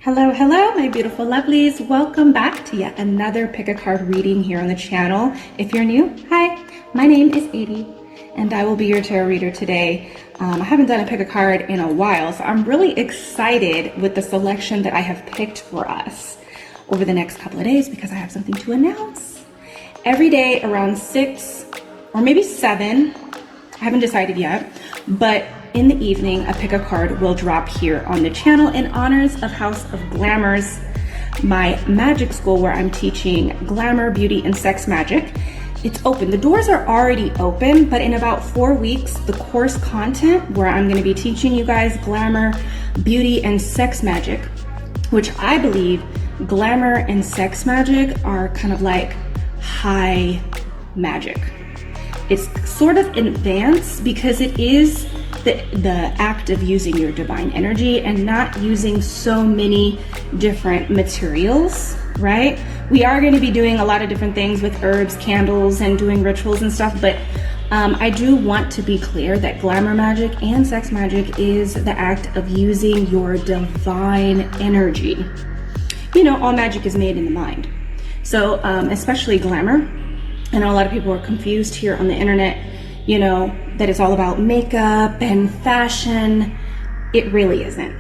Hello, hello, my beautiful lovelies. Welcome back to yet another pick a card reading here on the channel. If you're new, hi, my name is ADIE, and I will be your tarot reader today. I haven't done a pick a card in a while, so I'm really excited with the selection that I have picked for us over the next couple of days because I have something to announce. Every day around 6 or maybe 7, I haven't decided yet, but in the evening, a pick a card will drop here on the channel in honors of House of Glamours, my magic school where I'm teaching glamour, beauty, and sex magic. It's open. The doors are already open, but in about 4 weeks, the course content where I'm going to be teaching you guys glamour, beauty, and sex magic, which I believe glamour and sex magic are kind of like high magic. It's sort of advanced because it is the act of using your divine energy and not using so many different materials, right? We are going to be doing a lot of different things with herbs, candles, and doing rituals and stuff, but I do want to be clear that glamour magic and sex magic is the act of using your divine energy. You know, all magic is made in the mind. So especially glamour. I know a lot of people are confused here on the internet, you know, that it's all about makeup and fashion. It really isn't.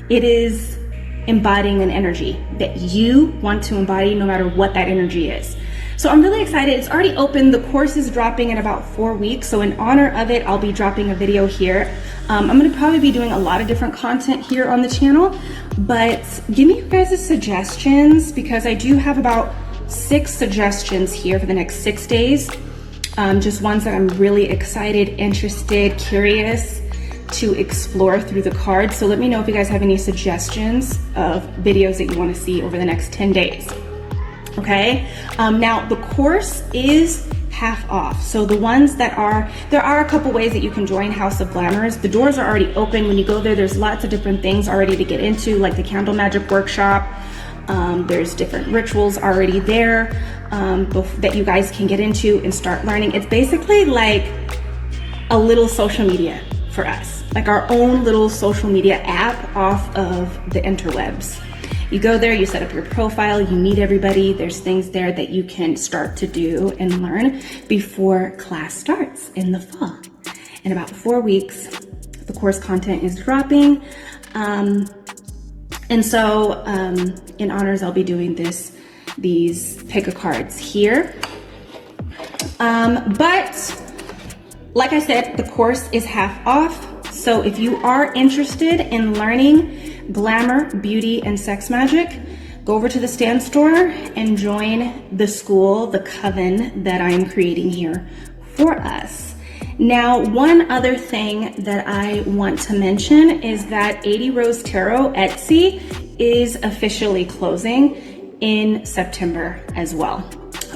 It is embodying an energy that you want to embody no matter what that energy is. So I'm really excited. It's already open. The course is dropping in about 4 weeks. So in honor of it, I'll be dropping a video here. I'm going to probably be doing a lot of different content here on the channel, but give me your guys' suggestions because I do have about 6 suggestions here for the next 6 days. Just ones that I'm really excited, interested, curious to explore through the cards. So let me know if you guys have any suggestions of videos that you want to see over the next 10 days. Okay. Now the course is half off. So the ones that there are a couple ways that you can join House of Glamours. The doors are already open. When you go there, there's lots of different things already to get into, like the candle magic workshop. There's different rituals already there that you guys can get into and start learning. It's basically like a little social media for us, like our own little social media app off of the interwebs. You go there, you set up your profile, you meet everybody. There's things there that you can start to do and learn before class starts in the fall. In about 4 weeks, the course content is dropping. And so in honors, I'll be doing these pick a cards here. But like I said, the course is half off. So if you are interested in learning glamour, beauty, and sex magic, go over to the Stand store and join the school, the coven that I'm creating here for us. Now, one other thing that I want to mention is that ADIE Rose Tarot Etsy is officially closing in September as well.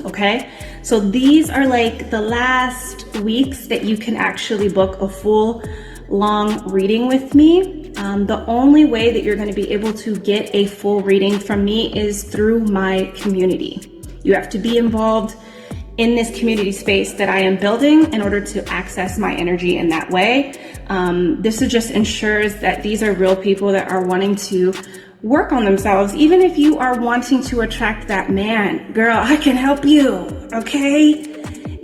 Okay, so these are like the last weeks that you can actually book a full long reading with me. The only way that you're going to be able to get a full reading from me is through my community. You have to be involved in this community space that I am building in order to access my energy in that way. This just ensures that these are real people that are wanting to work on themselves. Even if you are wanting to attract that man, girl, I can help you, okay?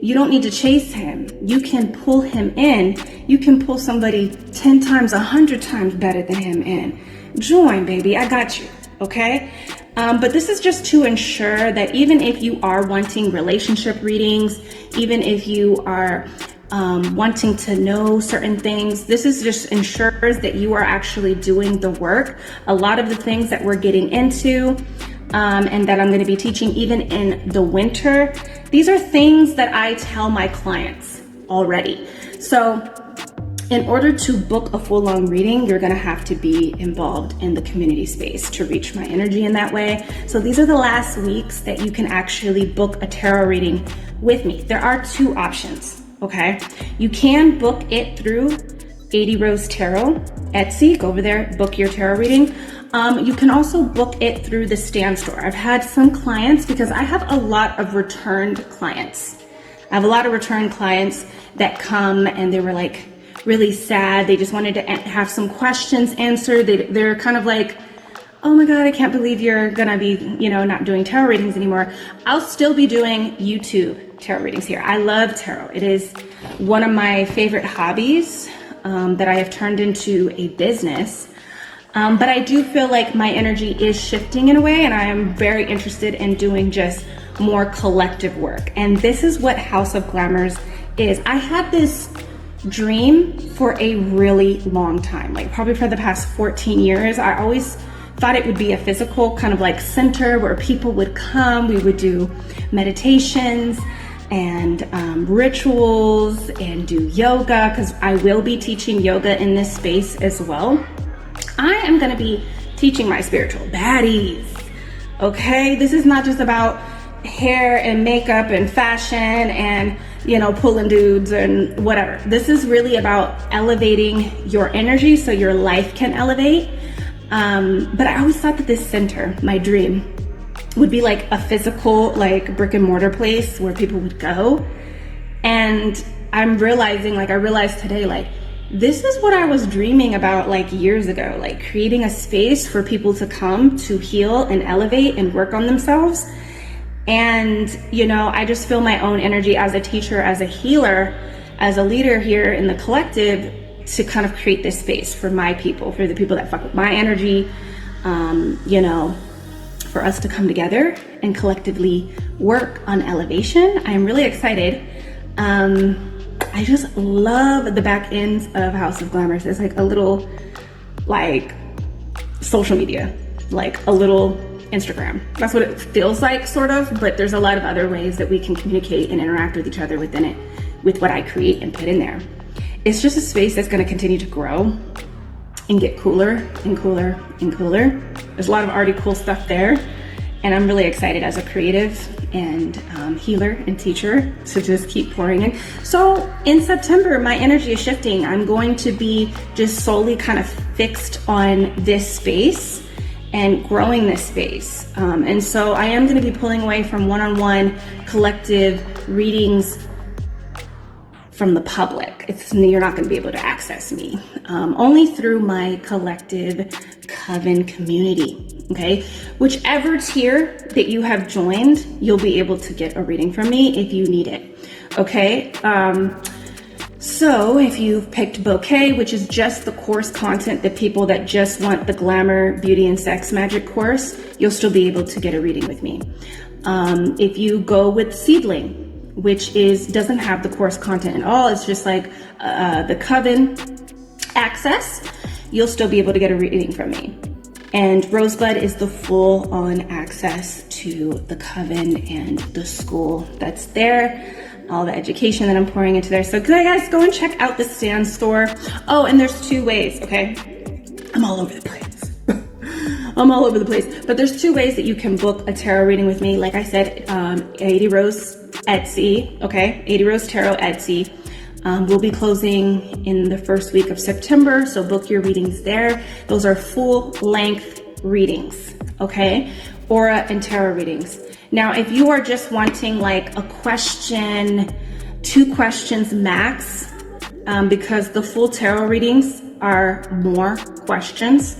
You don't need to chase him. You can pull him in. You can pull somebody 10 times, 100 times better than him in. Join, baby, I got you, okay? But this is just to ensure that even if you are wanting relationship readings, even if you are wanting to know certain things, this is just ensures that you are actually doing the work. A lot of the things that we're getting into and that I'm going to be teaching even in the winter, these are things that I tell my clients already. So in order to book a full long reading, you're gonna have to be involved in the community space to reach my energy in that way. So these are the last weeks that you can actually book a tarot reading with me. There are 2 options, okay? You can book it through ADIE Rose Tarot Etsy. Go over there, book your tarot reading. You can also book it through the Stand store. I've had some clients, because I have a lot of returned clients. I have a lot of returned clients that come and they were like, really sad. They just wanted to have some questions answered. They're kind of like, oh my God, I can't believe you're gonna be, you know, not doing tarot readings anymore, I'll still be doing YouTube tarot readings here. I love tarot. It is one of my favorite hobbies that I have turned into a business. But I do feel like my energy is shifting in a way, and I am very interested in doing just more collective work. And this is what House of Glamours is. I had this dream for a really long time, like probably for the past 14 years. I always thought it would be a physical kind of like center where people would come. We would do meditations and rituals and do yoga, because I will be teaching yoga in this space as well. I am going to be teaching my spiritual baddies. Okay, this is not just about hair and makeup and fashion and, you know, pulling dudes and whatever. This is really about elevating your energy so your life can elevate. But I always thought that this center, my dream, would be like a physical, like brick and mortar place where people would go. And I'm realizing, like I realized today, like this is what I was dreaming about like years ago, like creating a space for people to come to heal and elevate and work on themselves. And, you know, I just feel my own energy as a teacher, as a healer, as a leader here in the collective to kind of create this space for my people, for the people that fuck with my energy, you know, for us to come together and collectively work on elevation. I'm really excited. I just love the back ends of House of Glamours. It's like a little, like, social media, like a little Instagram. That's what it feels like, sort of, but there's a lot of other ways that we can communicate and interact with each other within it, with what I create and put in there. It's just a space that's gonna continue to grow and get cooler and cooler and cooler. There's a lot of already cool stuff there, and I'm really excited as a creative and healer and teacher to just keep pouring in. So in September, my energy is shifting. I'm going to be just solely kind of fixed on this space and growing this space. And so I am gonna be pulling away from one-on-one collective readings from the public. You're not gonna be able to access me, only through my collective coven community, okay? Whichever tier that you have joined, you'll be able to get a reading from me if you need it, okay? So if you've picked Bouquet, which is just the course content, the people that just want the glamour, beauty, and sex magic course, you'll still be able to get a reading with me. If you go with Seedling, which doesn't have the course content at all, it's just like the coven access, you'll still be able to get a reading from me. And Rosebud is the full on access to the coven and the school that's there, all the education that I'm pouring into there. So guys, go and check out the Stand store. Oh, and there's 2 ways, okay? I'm all over the place. I'm all over the place. But there's 2 ways that you can book a tarot reading with me. Like I said, ADIE Rose Etsy, okay? ADIE Rose Tarot Etsy. We'll be closing in the first week of September, so book your readings there. Those are full-length readings, okay? Aura and tarot readings. Now, if you are just wanting like a question, 2 questions max, because the full tarot readings are more questions,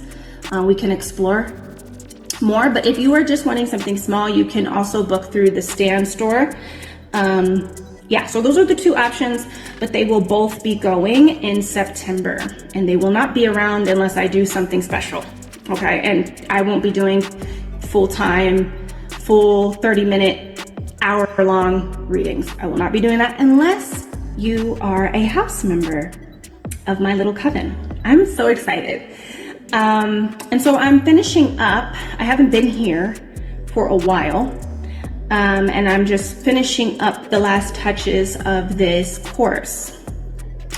we can explore more. But if you are just wanting something small, you can also book through the Stand store. Yeah, so those are the 2 options, but they will both be going in September, and they will not be around unless I do something special, okay? And I won't be doing full-time, full 30-minute, hour-long readings. I will not be doing that unless you are a house member of my little coven. I'm so excited. And so I'm finishing up. I haven't been here for a while. And I'm just finishing up the last touches of this course.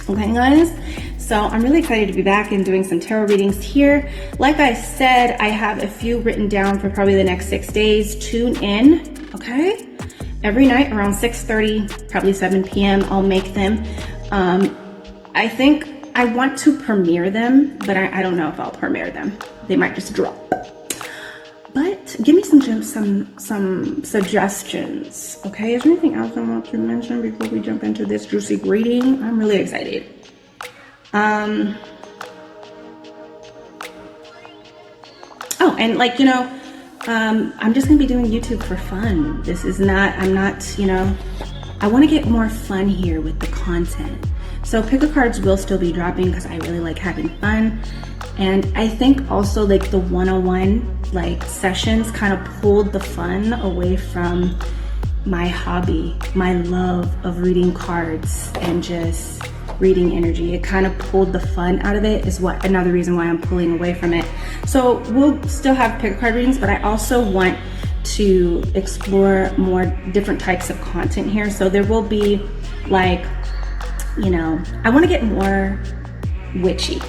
Okay, guys? So I'm really excited to be back and doing some tarot readings here. Like I said, I have a few written down for probably the next 6 days. Tune in, okay? Every night around 6:30, probably 7 p.m., I'll make them. I think I want to premiere them, but I don't know if I'll premiere them. They might just drop. But give me some suggestions, okay? Is there anything else I want to mention before we jump into this juicy reading? I'm really excited. Oh, and like, you know, I'm just gonna be doing YouTube for fun. This is not, I'm not, you know, I wanna get more fun here with the content. So pick a cards will still be dropping because I really like having fun. And I think also like the one-on-one like sessions kind of pulled the fun away from my hobby, my love of reading cards and just reading energy. It kind of pulled the fun out of it, is what another reason why I'm pulling away from it. So we'll still have pick a card readings, but I also want to explore more different types of content here. So there will be like, you know, I want to get more witchy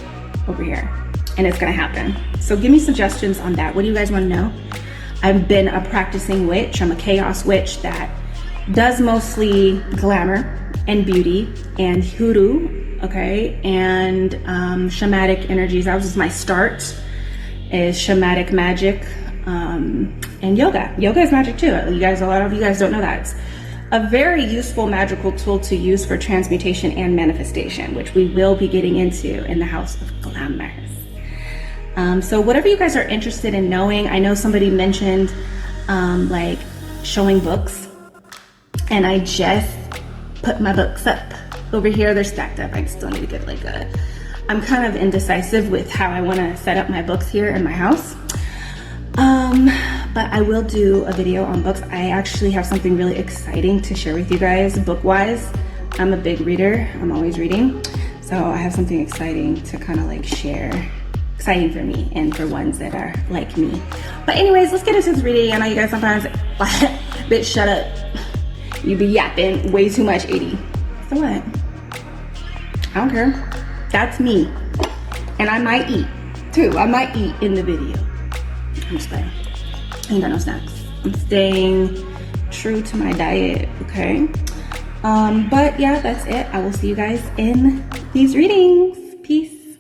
over here, and it's gonna happen. So give me suggestions on that. What do you guys want to know? I've been a practicing witch. I'm a chaos witch that does mostly glamour and beauty and hoodoo, okay, and shamanic energies. That was just my start, is shamanic magic, and yoga. Yoga is magic too. You guys, a lot of you guys don't know that. It's a very useful magical tool to use for transmutation and manifestation, which we will be getting into in the House of Glamour. So whatever you guys are interested in knowing, I know somebody mentioned like showing books, and I just put my books up over here. They're stacked up. I still need to get like a, I'm kind of indecisive with how I want to set up my books here in my house. But I will do a video on books. I actually have something really exciting to share with you guys book-wise. I'm a big reader. I'm always reading. So I have something exciting to kind of like share. Exciting for me and for ones that are like me. But anyways, let's get into this reading. I know you guys sometimes, bitch, shut up. You be yapping way too much, ADIE. So what? I don't care. That's me. And I might eat too. I might eat in the video. I'm just playing. I ain't got no snacks. I'm staying true to my diet, okay? But yeah, that's it. I will see you guys in these readings. Peace.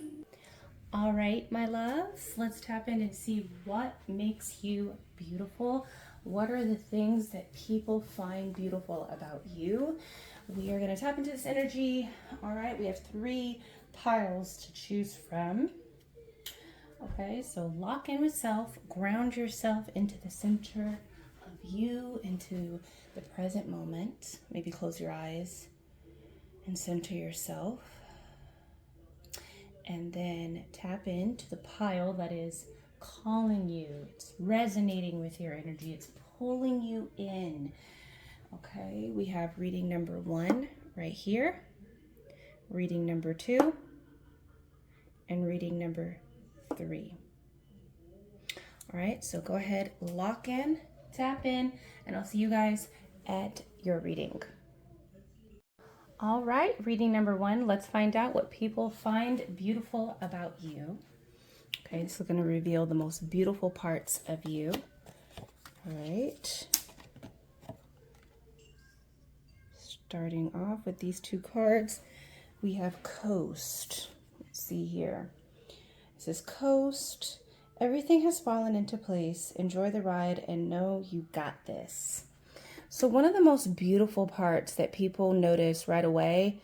All right, my loves, let's tap in and see what makes you beautiful. What are the things that people find beautiful about you? We are going to tap into this energy. All right, we have 3 piles to choose from. Okay, so lock in with self, ground yourself into the center of you, into the present moment. Maybe close your eyes and center yourself. And then tap into the pile that is calling you. It's resonating with your energy. It's pulling you in. Okay, we have reading number 1 right here, reading number 2, and reading number 3. All right, so go ahead, lock in, tap in, and I'll see you guys at your reading. All right, reading number 1, let's find out what people find beautiful about you. Okay, this is going to reveal the most beautiful parts of you. All right. Starting off with these 2 cards, we have Coast. Let's see here. It says, Coast, everything has fallen into place. Enjoy the ride and know you got this. So one of the most beautiful parts that people notice right away,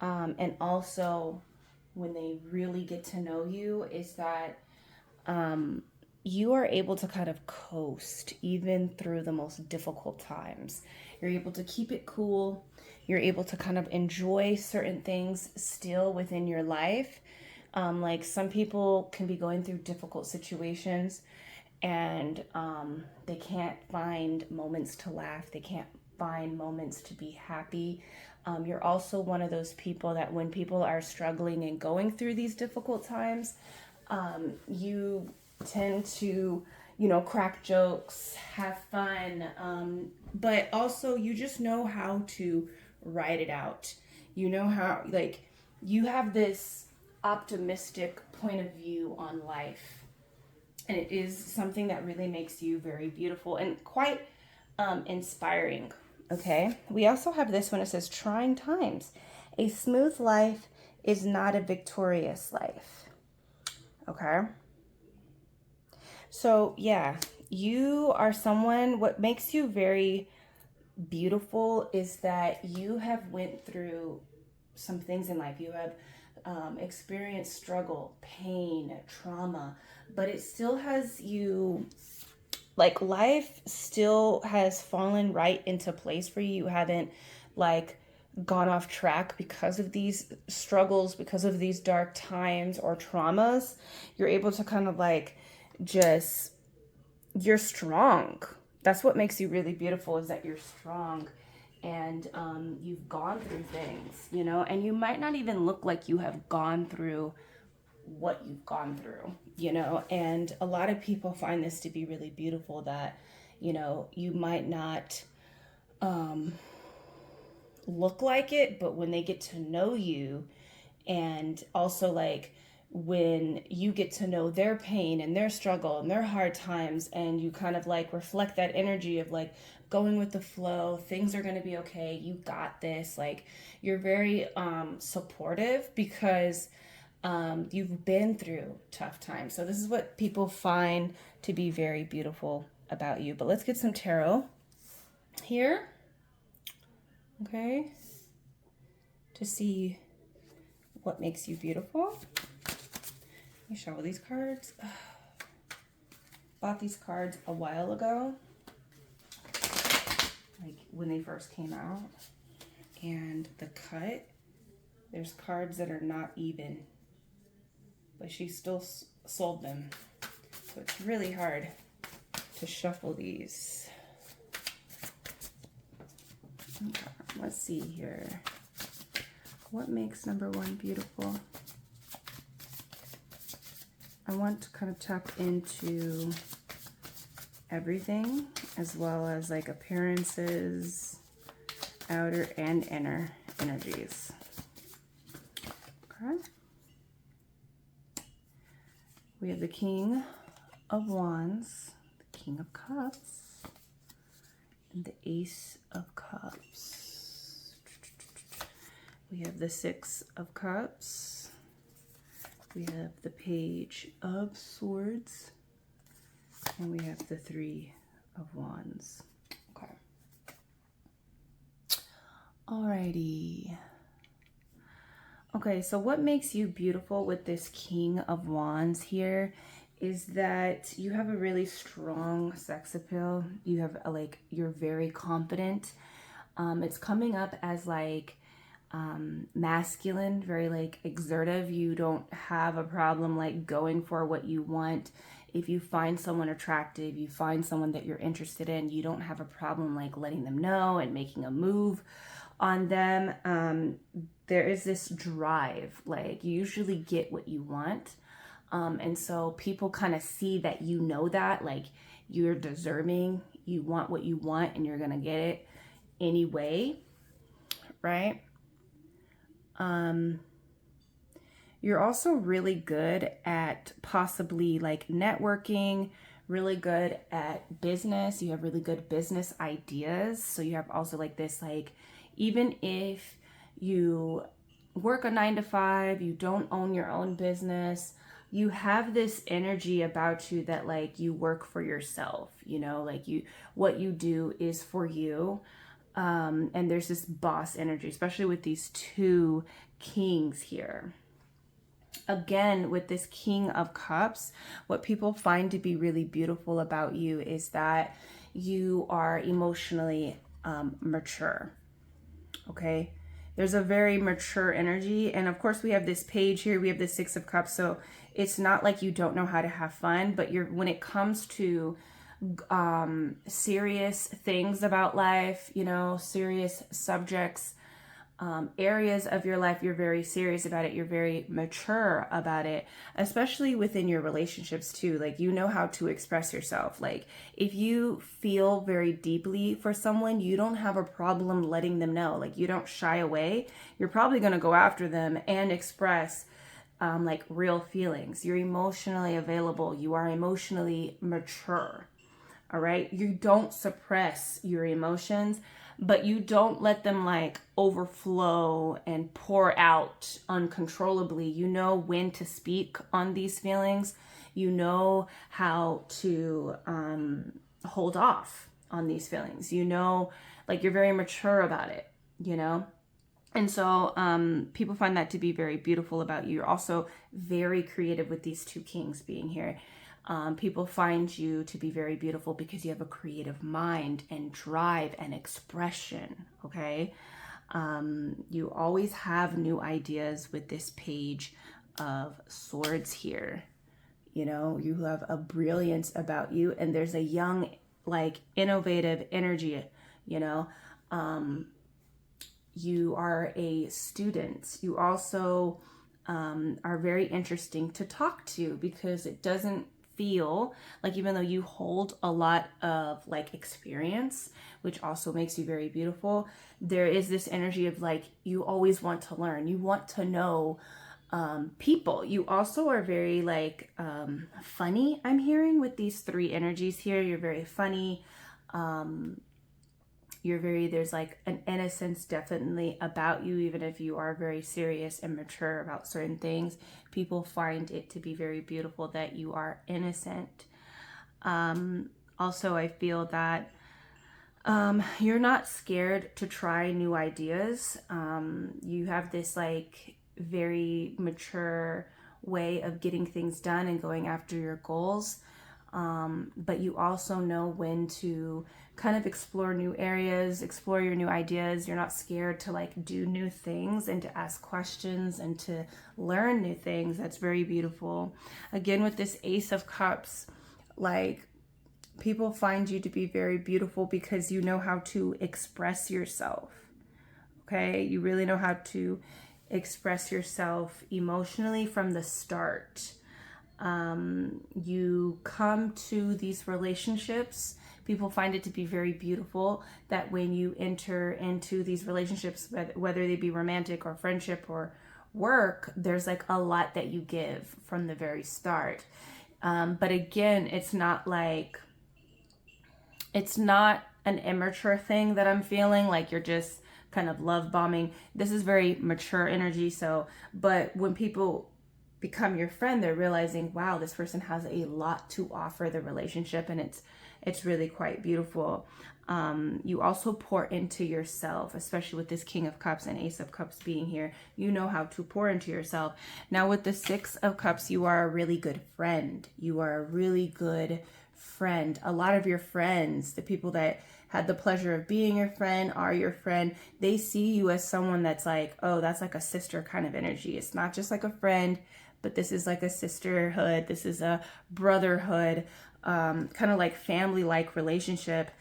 and also when they really get to know you, is that you are able to kind of coast even through the most difficult times. You're able to keep it cool. You're able to kind of enjoy certain things still within your life. Like some people can be going through difficult situations and they can't find moments to laugh. They can't find moments to be happy. You're also one of those people that when people are struggling and going through these difficult times, you tend to, you know, crack jokes, have fun, but also you just know how to ride it out. You know how, like, you have this optimistic point of view on life, and it is something that really makes you very beautiful and quite inspiring. Okay, we also have this one. It says, trying times. A smooth life is not a victorious life. Okay. So yeah, you are someone, what makes you very beautiful is that you have went through some things in life. You have experienced struggle, pain, trauma, but it still has you, like, life still has fallen right into place for you. You haven't like gone off track because of these struggles, because of these dark times or traumas. You're able to kind of like just, you're strong. That's what makes you really beautiful, is that you're strong, and you've gone through things, you know, and you might not even look like you have gone through what you've gone through, you know. And a lot of people find this to be really beautiful, that, you know, you might not look like it, but when they get to know you, and also like when you get to know their pain and their struggle and their hard times, and you kind of like reflect that energy of like going with the flow, things are going to be okay, you got this, like you're very supportive, because you've been through tough times. So this is what people find to be very beautiful about you. But let's get some tarot here, okay, to see what makes you beautiful. Let me shuffle these cards. Bought these cards a while ago, like when they first came out, and the cut, there's cards that are not even, but she still sold them. So it's really hard to shuffle these. Let's see here. What makes number one beautiful? I want to kind of tap into everything, as well as like appearances, outer and inner energies. Okay. We have the King of Wands, the King of Cups, and the Ace of Cups. We have the Six of Cups. We have the Page of Swords. And we have the Three of Wands. Okay. Alrighty. Okay, so what makes you beautiful with this King of Wands here is that you have a really strong sex appeal. You have like, you're very confident. It's coming up as like masculine, very like exertive. You don't have a problem like going for what you want. If you find someone attractive, you find someone that you're interested in, you don't have a problem like letting them know and making a move on them. There is this drive, like you usually get what you want. And so people kind of see that, you know, that like you're deserving, you want what you want, and you're gonna get it anyway, right? You're also really good at possibly like networking, really good at business. You have really good business ideas. So you have also like this, like, even if you work a 9-to-5, you don't own your own business, you have this energy about you that like you work for yourself, you know, like you, what you do is for you. And there's this boss energy, especially with these two kings here. Again, with this King of Cups, what people find to be really beautiful about you is that you are emotionally mature, okay? There's a very mature energy. And of course, we have this page here, we have the Six of Cups. So it's not like you don't know how to have fun, but when it comes to serious things about life, you know, serious subjects, areas of your life, you're very serious about it. You're very mature about it, especially within your relationships too. Like, you know how to express yourself. Like, if you feel very deeply for someone, you don't have a problem letting them know. Like, you don't shy away. You're probably going to go after them and express like real feelings. You're emotionally available. You are emotionally mature. All right. You don't suppress your emotions, but you don't let them like overflow and pour out uncontrollably. You know when to speak on these feelings. You know how to hold off on these feelings. You know, like, you're very mature about it, you know? And so people find that to be very beautiful about you. You're also very creative with these two kings being here. People find you to be very beautiful because you have a creative mind and drive and expression, okay? You always have new ideas with this page of swords here. You know, you have a brilliance about you, and there's a young, like, innovative energy, you know. You are a student. You also are very interesting to talk to because it doesn't feel like, even though you hold a lot of like experience, which also makes you very beautiful, there is this energy of like, you always want to learn. You want to know people. You also are very like funny, I'm hearing, with these three energies here. You're very funny. You're very, there's like an innocence definitely about you, even if you are very serious and mature about certain things. People find it to be very beautiful that you are innocent. Also, I feel that you're not scared to try new ideas. You have this like very mature way of getting things done and going after your goals. But you also know when to kind of explore new areas, explore your new ideas. You're not scared to like do new things and to ask questions and to learn new things. That's very beautiful. Again, with this Ace of Cups, like, people find you to be very beautiful because you know how to express yourself. Okay, you really know how to express yourself emotionally from the start. You come to these relationships, people find it to be very beautiful that when you enter into these relationships, whether they be romantic or friendship or work, there's like a lot that you give from the very start. But again, it's not an immature thing that I'm feeling, like you're just kind of love bombing. This is very mature energy. So, but when people become your friend, they're realizing, wow, this person has a lot to offer the relationship, and it's really quite beautiful. You also pour into yourself, especially with this King of Cups and Ace of Cups being here. You know how to pour into yourself. Now with the Six of Cups, you are a really good friend. You are a really good friend. A lot of your friends, the people that had the pleasure of being your friend, are your friend, they see you as someone that's like, oh, that's like a sister kind of energy. It's not just like a friend, but this is like a sisterhood. This is a brotherhood, kind of like family-like relationship.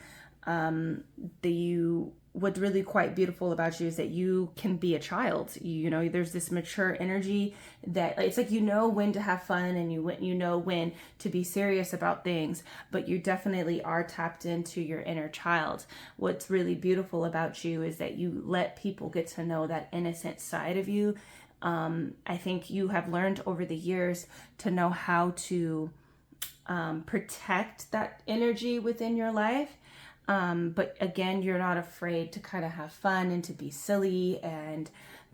What's really quite beautiful about you is that you can be a child. You know, there's this mature energy that it's like, you know when to have fun and you know when to be serious about things, but you definitely are tapped into your inner child. What's really beautiful about you is that you let people get to know that innocent side of you. I think you have learned over the years to know how to protect that energy within your life. But again, you're not afraid to kind of have fun and to be silly and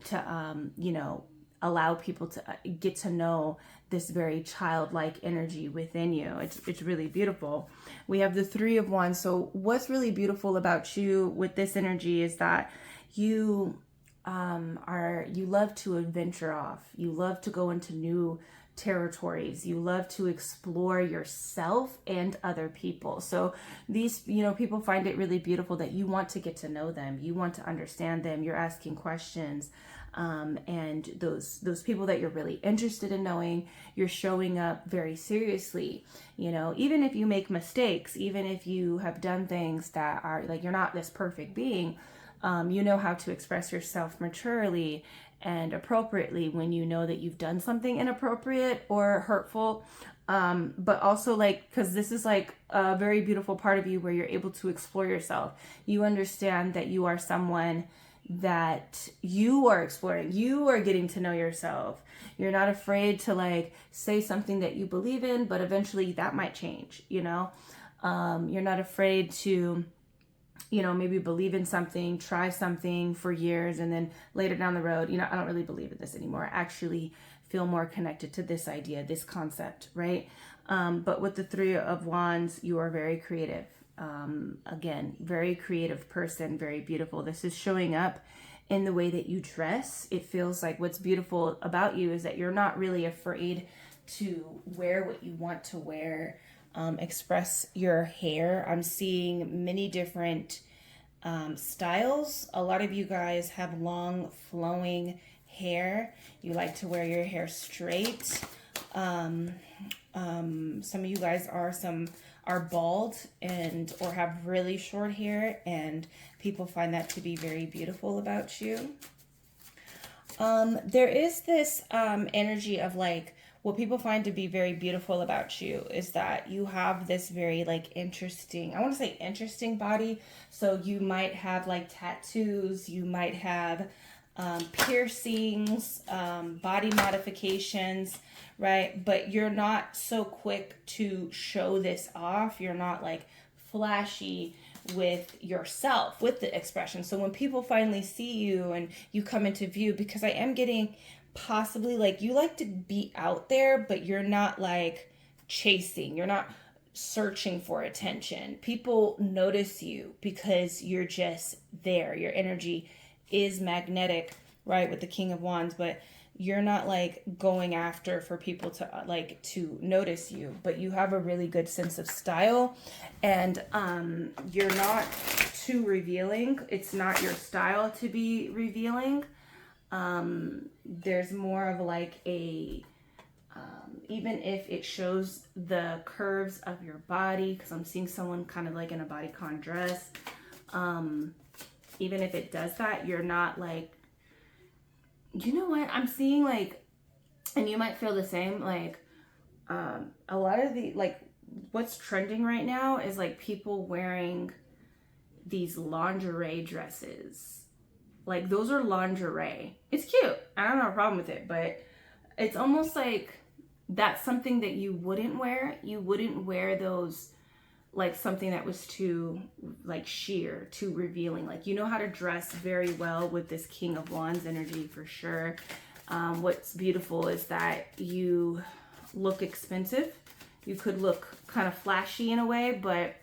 to, you know, allow people to get to know this very childlike energy within you. It's really beautiful. We have the Three of Wands. So what's really beautiful about you with this energy is that you you love to adventure off. You love to go into new territories. You love to explore yourself and other people. So these, you know, people find it really beautiful that you want to get to know them. You want to understand them. You're asking questions. And those people that you're really interested in knowing, you're showing up very seriously. You know, even if you make mistakes, even if you have done things that are like, you're not this perfect being, you know how to express yourself maturely and appropriately when you know that you've done something inappropriate or hurtful. But also, like, because this is like a very beautiful part of you where you're able to explore yourself. You understand that you are someone that you are exploring. You are getting to know yourself. You're not afraid to like say something that you believe in, but eventually that might change, you know? You're not afraid to, you know, maybe believe in something, try something for years, and then later down the road, you know, I don't really believe in this anymore. I actually feel more connected to this idea, this concept, right? But with the Three of Wands, you are very creative. Again, very creative person, very beautiful. This is showing up in the way that you dress. It feels like what's beautiful about you is that you're not really afraid to wear what you want to wear, express your hair. I'm seeing many different styles. A lot of you guys have long flowing hair. You like to wear your hair straight. Some of you guys are bald and or have really short hair, and people find that to be very beautiful about you. There is this energy of like, what people find to be very beautiful about you is that you have this very like interesting, I want to say interesting body. So you might have like tattoos, you might have piercings, body modifications, right? But you're not so quick to show this off. You're not like flashy with yourself, with the expression. So when people finally see you and you come into view, because I am getting possibly like you like to be out there, but you're not like chasing, you're not searching for attention. People notice you because you're just there. Your energy is magnetic, right, with the King of Wands, but you're not like going after for people to like to notice you, but you have a really good sense of style, and you're not too revealing. It's not your style to be revealing. There's more of like a even if it shows the curves of your body, because I'm seeing someone kind of like in a bodycon dress, even if it does that, you're not like, you know what, I'm seeing like, and you might feel the same, like a lot of the like what's trending right now is like people wearing these lingerie dresses. Like those are lingerie. It's cute. I don't have a problem with it, but it's almost like that's something that you wouldn't wear. You wouldn't wear those like something that was too like sheer, too revealing. Like you know how to dress very well with this King of Wands energy for sure. What's beautiful is that you look expensive. You could look kind of flashy in a way, but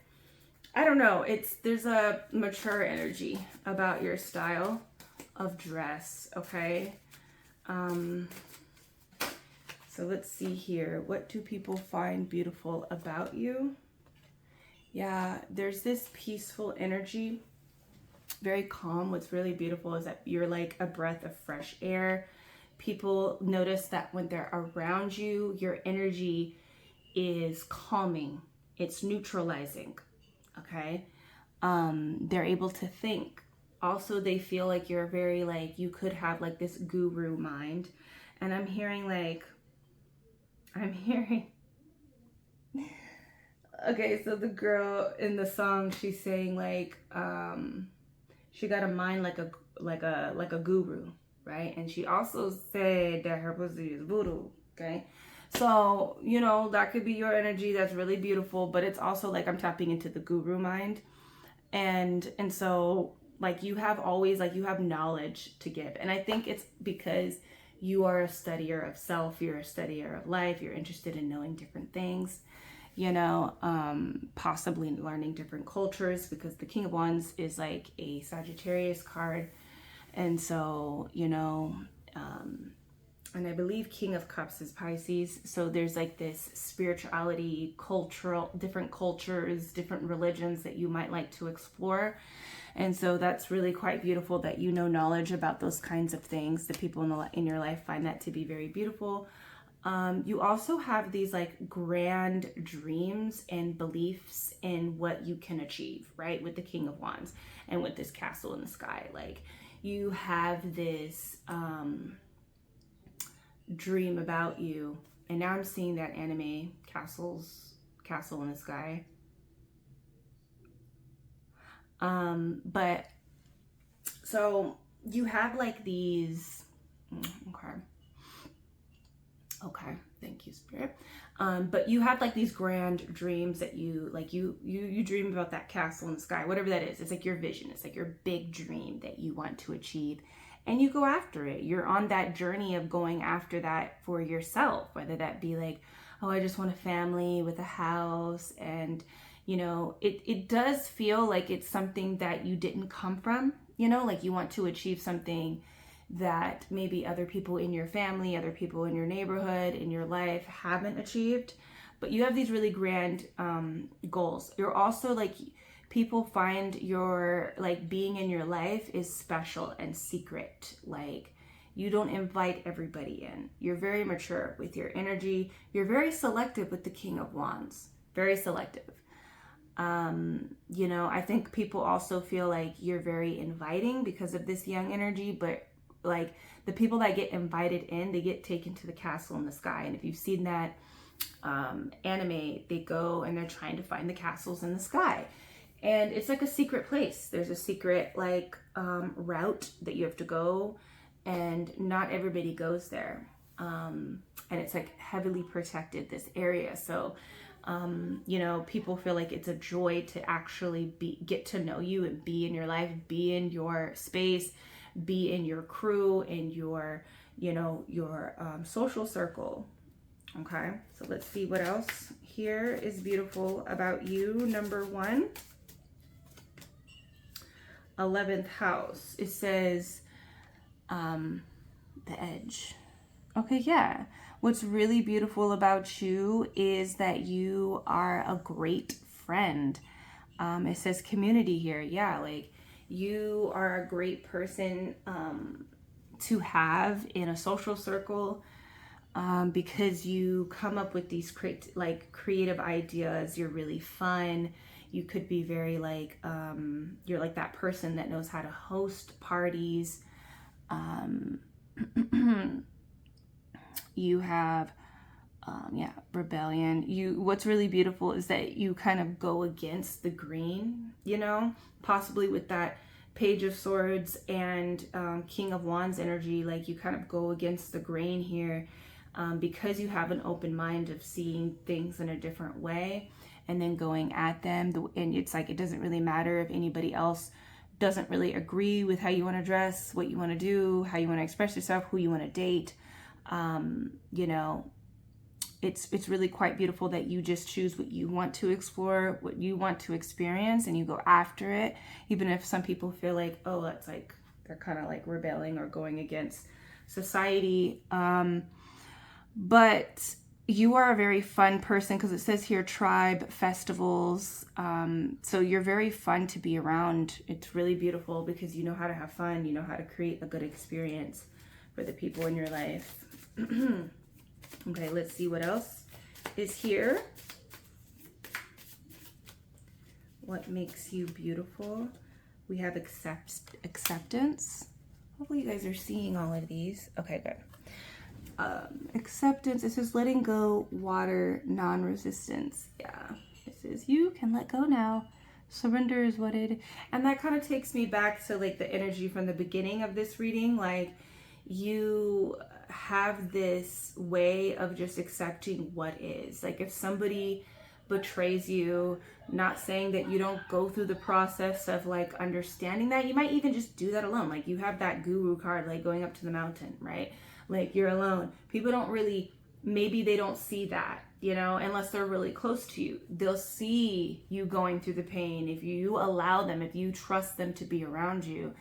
I don't know. There's a mature energy about your style of dress, okay? So let's see here. What do people find beautiful about you? Yeah, there's this peaceful energy, very calm. What's really beautiful is that you're like a breath of fresh air. People notice that when they're around you, your energy is calming. It's neutralizing, okay? They're able to think. Also, they feel like you're very like, you could have like this guru mind. And I'm hearing okay, so the girl in the song, she's saying like, she got a mind like a guru, right? And she also said that her pussy is voodoo, okay? So, you know, that could be your energy. That's really beautiful, but it's also like I'm tapping into the guru mind. And so like you have always like, you have knowledge to give. And I think it's because you are a studier of self, you're a studier of life, you're interested in knowing different things, you know, possibly learning different cultures, because the King of Wands is like a Sagittarius card. And so, you know, and I believe King of Cups is Pisces. So there's like this spirituality, cultural, different cultures, different religions that you might like to explore. And so that's really quite beautiful that you know knowledge about those kinds of things. The people in your life find that to be very beautiful. You also have these like grand dreams and beliefs in what you can achieve, right? With the King of Wands and with this castle in the sky. Like you have this dream about you. And now I'm seeing that anime Castle in the Sky. But so you have like these, okay, thank you, Spirit. But you have like these grand dreams that you like, you dream about that castle in the sky, whatever that is. It's like your vision. It's like your big dream that you want to achieve, and you go after it. You're on that journey of going after that for yourself, whether that be like, oh, I just want a family with a house and, you know, it does feel like it's something that you didn't come from, you know, like you want to achieve something that maybe other people in your family, other people in your neighborhood, in your life haven't achieved. But you have these really grand goals. You're also like, people find your, like, being in your life is special and secret. Like, you don't invite everybody in. You're very mature with your energy. You're very selective with the King of Wands. Very selective. You know, I think people also feel like you're very inviting because of this young energy, but like the people that get invited in, they get taken to the castle in the sky. And if you've seen that anime, they go and they're trying to find the castles in the sky. And it's like a secret place. There's a secret like route that you have to go, and not everybody goes there. And it's like heavily protected, this area. So, you know, people feel like it's a joy to actually get to know you and be in your life, be in your space, be in your crew, in your, you know, your social circle. Okay, so let's see what else here is beautiful about you. Number 1, 11th house. It says the edge. Okay, yeah. What's really beautiful about you is that you are a great friend. It says community here. Yeah, like you are a great person to have in a social circle, because you come up with these creative ideas. You're really fun. You could be very like, you're like that person that knows how to host parties. You have, rebellion. What's really beautiful is that you kind of go against the grain, you know, possibly with that Page of Swords and King of Wands energy. Like you kind of go against the grain here, because you have an open mind of seeing things in a different way and then going at them. And it's like, it doesn't really matter if anybody else doesn't really agree with how you want to dress, what you want to do, how you want to express yourself, who you want to date. You know, it's really quite beautiful that you just choose what you want to explore, what you want to experience, and you go after it, even if some people feel like, oh, that's like, they're kind of like rebelling or going against society. But you are a very fun person, because it says here tribe, festivals. So you're very fun to be around. It's really beautiful because you know how to have fun. You know how to create a good experience for the people in your life. Okay, let's see what else is here. What makes you beautiful? We have acceptance. Hopefully you guys are seeing all of these. Okay, good. Acceptance. It says letting go, water, non-resistance. Yeah, it says you can let go now. Surrender is what it. And that kind of takes me back to like the energy from the beginning of this reading. Like, you have this way of just accepting what is. Like if somebody betrays you, not saying that you don't go through the process of like understanding that. You might even just do that alone. Like you have that guru card, like going up to the mountain, right? Like you're alone. People don't really, maybe they don't see that, you know, unless they're really close to you. They'll see you going through the pain if you allow them, if you trust them to be around you.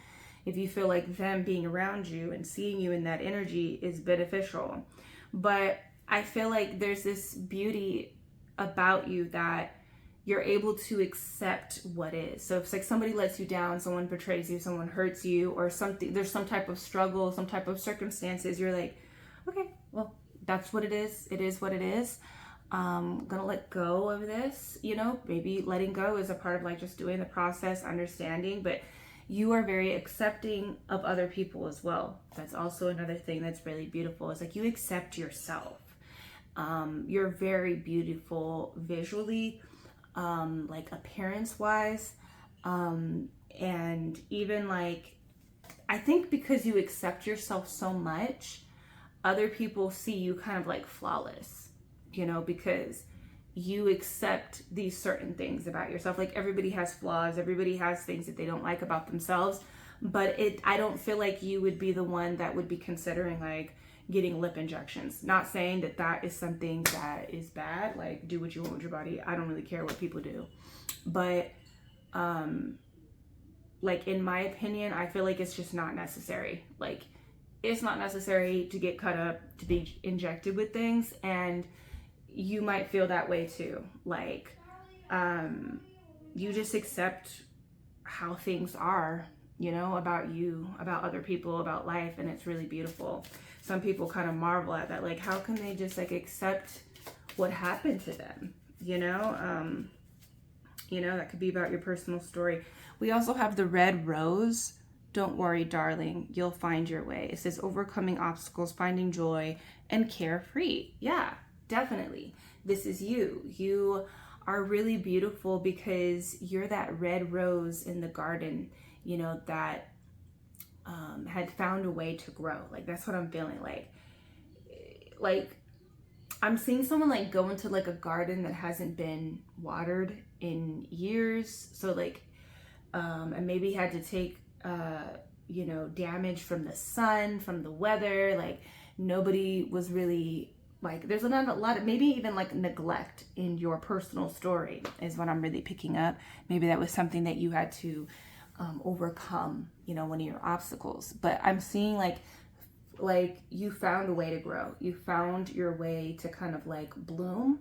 If you feel like them being around you and seeing you in that energy is beneficial. But I feel like there's this beauty about you that you're able to accept what is. So if it's like somebody lets you down, someone betrays you, someone hurts you, or something, there's some type of struggle, some type of circumstances, you're like, okay, well, that's what it is. It is what it is. I'm gonna let go of this, you know. Maybe letting go is a part of like just doing the process, understanding, but you are very accepting of other people as well. That's also another thing that's really beautiful. It's like you accept yourself. You're very beautiful visually, like appearance wise. And even like, I think because you accept yourself so much, other people see you kind of like flawless, you know, because you accept these certain things about yourself. Like everybody has flaws, everybody has things that they don't like about themselves, but I don't feel like you would be the one that would be considering like getting lip injections. Not saying that that is something that is bad. Like, do what you want with your body. I don't really care what people do. But, like, in my opinion, I feel like it's just not necessary. Like, it's not necessary to get cut up, to be injected with things. And you might feel that way too. Like, you just accept how things are, you know, about you, about other people, about life. And it's really beautiful. Some people kind of marvel at that. Like, how can they just like accept what happened to them? You know, that could be about your personal story. We also have the red rose. Don't worry, darling, you'll find your way. It says overcoming obstacles, finding joy, and carefree. Yeah, definitely. This is you. You are really beautiful because you're that red rose in the garden, you know, that had found a way to grow. Like, that's what I'm feeling like I'm seeing someone like go into like a garden that hasn't been watered in years. So like, and maybe had to take, you know, damage from the sun, from the weather. Like, nobody was really like, there's not a lot of, maybe even like neglect in your personal story is what I'm really picking up. Maybe that was something that you had to overcome, you know, one of your obstacles. But I'm seeing like you found a way to grow. You found your way to kind of like bloom.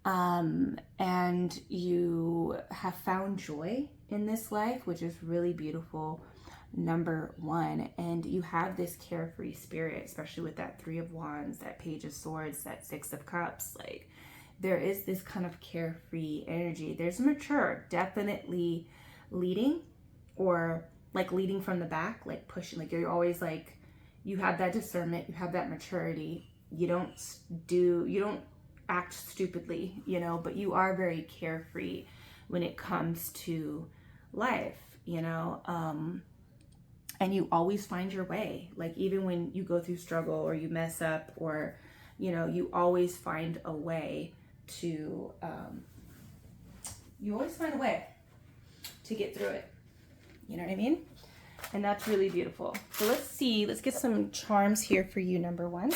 And you have found joy in this life, which is really beautiful, number one. And you have this carefree spirit, especially with that 3 of Wands, that Page of Swords, that 6 of Cups. Like, there is this kind of carefree energy. There's mature, definitely leading, or like leading from the back, like pushing, like you're always like, you have that discernment, you have that maturity. You don't act stupidly, you know, but you are very carefree when it comes to life, you know, and you always find your way. Like, even when you go through struggle or you mess up, or, you know, you always find a way to, get through it. You know what I mean? And that's really beautiful. So let's see, let's get some charms here for you, number one.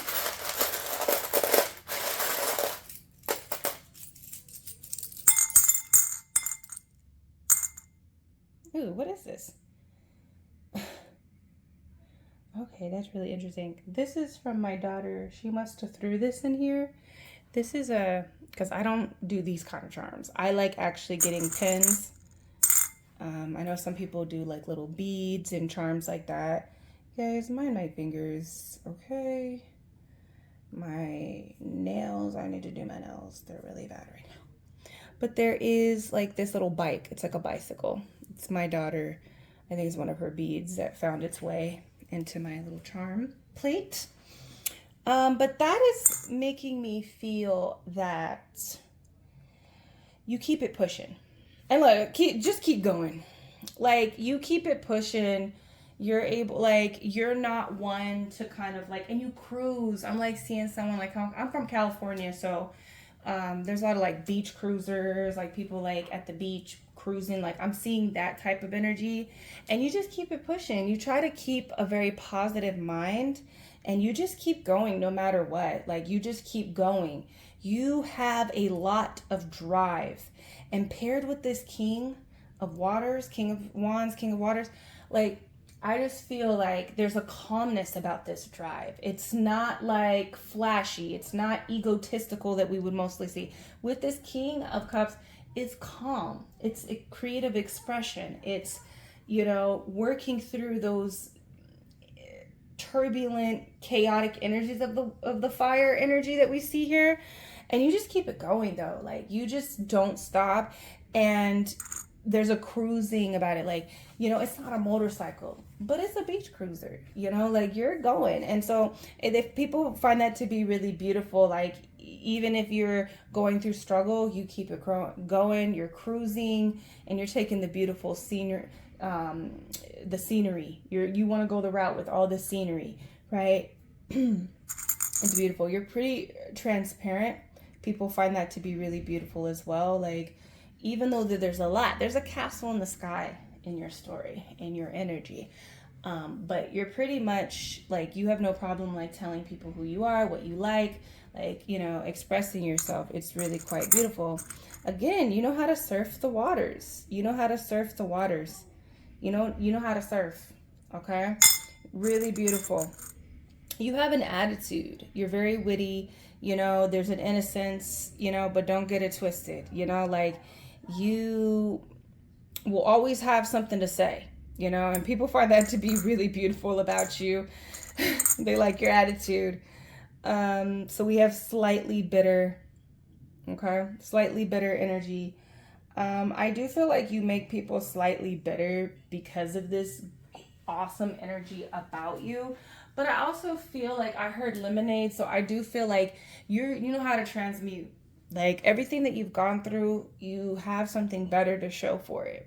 Ooh, what is this? Okay, that's really interesting. This is from my daughter. She must have threw this in here. This is because I don't do these kind of charms. I like actually getting pins. I know some people do like little beads and charms like that. Guys, mind my fingers, okay? My nails, I need to do my nails. They're really bad right now. But there is like this little bike. It's like a bicycle. It's my daughter. I think it's one of her beads that found its way into my little charm plate. But that is making me feel that you keep it pushing. And look, just keep going. Like, you keep it pushing. You're able, like, you're not one to kind of like, and you cruise. I'm like seeing someone like, I'm from California, so there's a lot of like beach cruisers, like people like at the beach cruising. Like, I'm seeing that type of energy. And you just keep it pushing. You try to keep a very positive mind, and you just keep going no matter what. Like, you just keep going. You have a lot of drive. And paired with this King of Waters, King of Wands, King of Waters, like, I just feel like there's a calmness about this drive. It's not like flashy. It's not egotistical that we would mostly see. With this King of Cups, it's calm. It's a creative expression. It's, you know, working through those turbulent, chaotic energies of the fire energy that we see here. And you just keep it going, though. Like, you just don't stop. And there's a cruising about it. Like, you know, it's not a motorcycle, but it's a beach cruiser, you know, like, you're going. And so if people find that to be really beautiful, like, even if you're going through struggle, you keep it going, you're cruising, and you're taking the beautiful scenery, you want to go the route with all the scenery, right? It's beautiful. You're pretty transparent. People find that to be really beautiful as well. Like, even though there's a lot, there's a castle in the sky in your story, in your energy. But you're pretty much like, you have no problem like telling people who you are, what you like, you know, expressing yourself. It's really quite beautiful. Again, you know how to surf the waters. You know how to surf the waters. You know how to surf. Okay? Really beautiful. You have an attitude. You're very witty. You know, there's an innocence, you know, but don't get it twisted. You know, like, you will always have something to say, you know, and people find that to be really beautiful about you. They like your attitude. So we have slightly bitter, okay? Slightly bitter energy. I do feel like you make people slightly bitter because of this awesome energy about you. But I also feel like I heard lemonade, so I do feel like you know how to transmute. Like, everything that you've gone through, you have something better to show for it.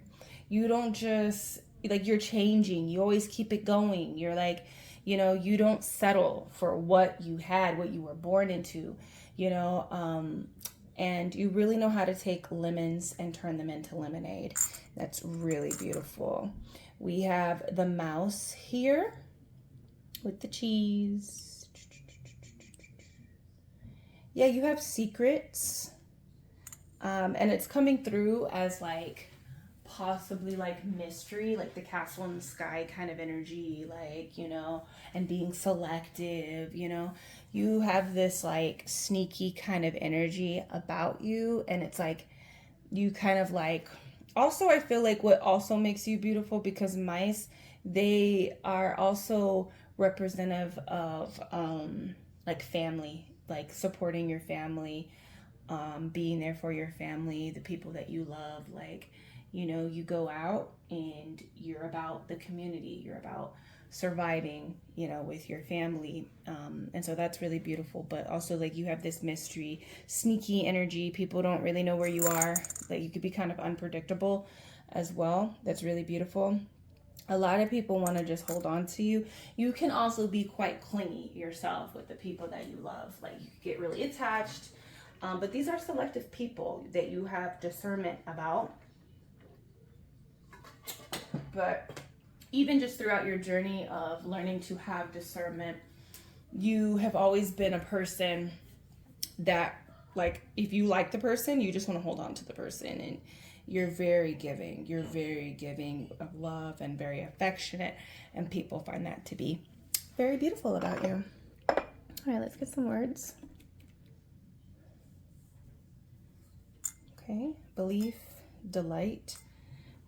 You don't just, like, you're changing. You always keep it going. You're like, you know, you don't settle for what you had, what you were born into, you know, and you really know how to take lemons and turn them into lemonade. That's really beautiful. We have the mouse here with the cheese. Yeah, you have secrets. And it's coming through as like possibly like mystery, like the castle in the sky kind of energy, like, you know, and being selective, you know. You have this like sneaky kind of energy about you, and it's like you kind of like, also I feel like what also makes you beautiful, because mice, they are also representative of like family, like supporting your family, being there for your family, the people that you love. Like, you know, you go out and you're about the community, you're about surviving, you know, with your family. And so that's really beautiful. But also, like, you have this mystery, sneaky energy. People don't really know where you are. Like, you could be kind of unpredictable as well. That's really beautiful. A lot of people want to just hold on to you. You can also be quite clingy yourself with the people that you love. Like, you get really attached. But these are selective people that you have discernment about. But even just throughout your journey of learning to have discernment, you have always been a person that, like, if you like the person, you just want to hold on to the person. And you're very giving. You're very giving of love and very affectionate. And people find that to be very beautiful about you. All right, let's get some words. Okay, belief, delight.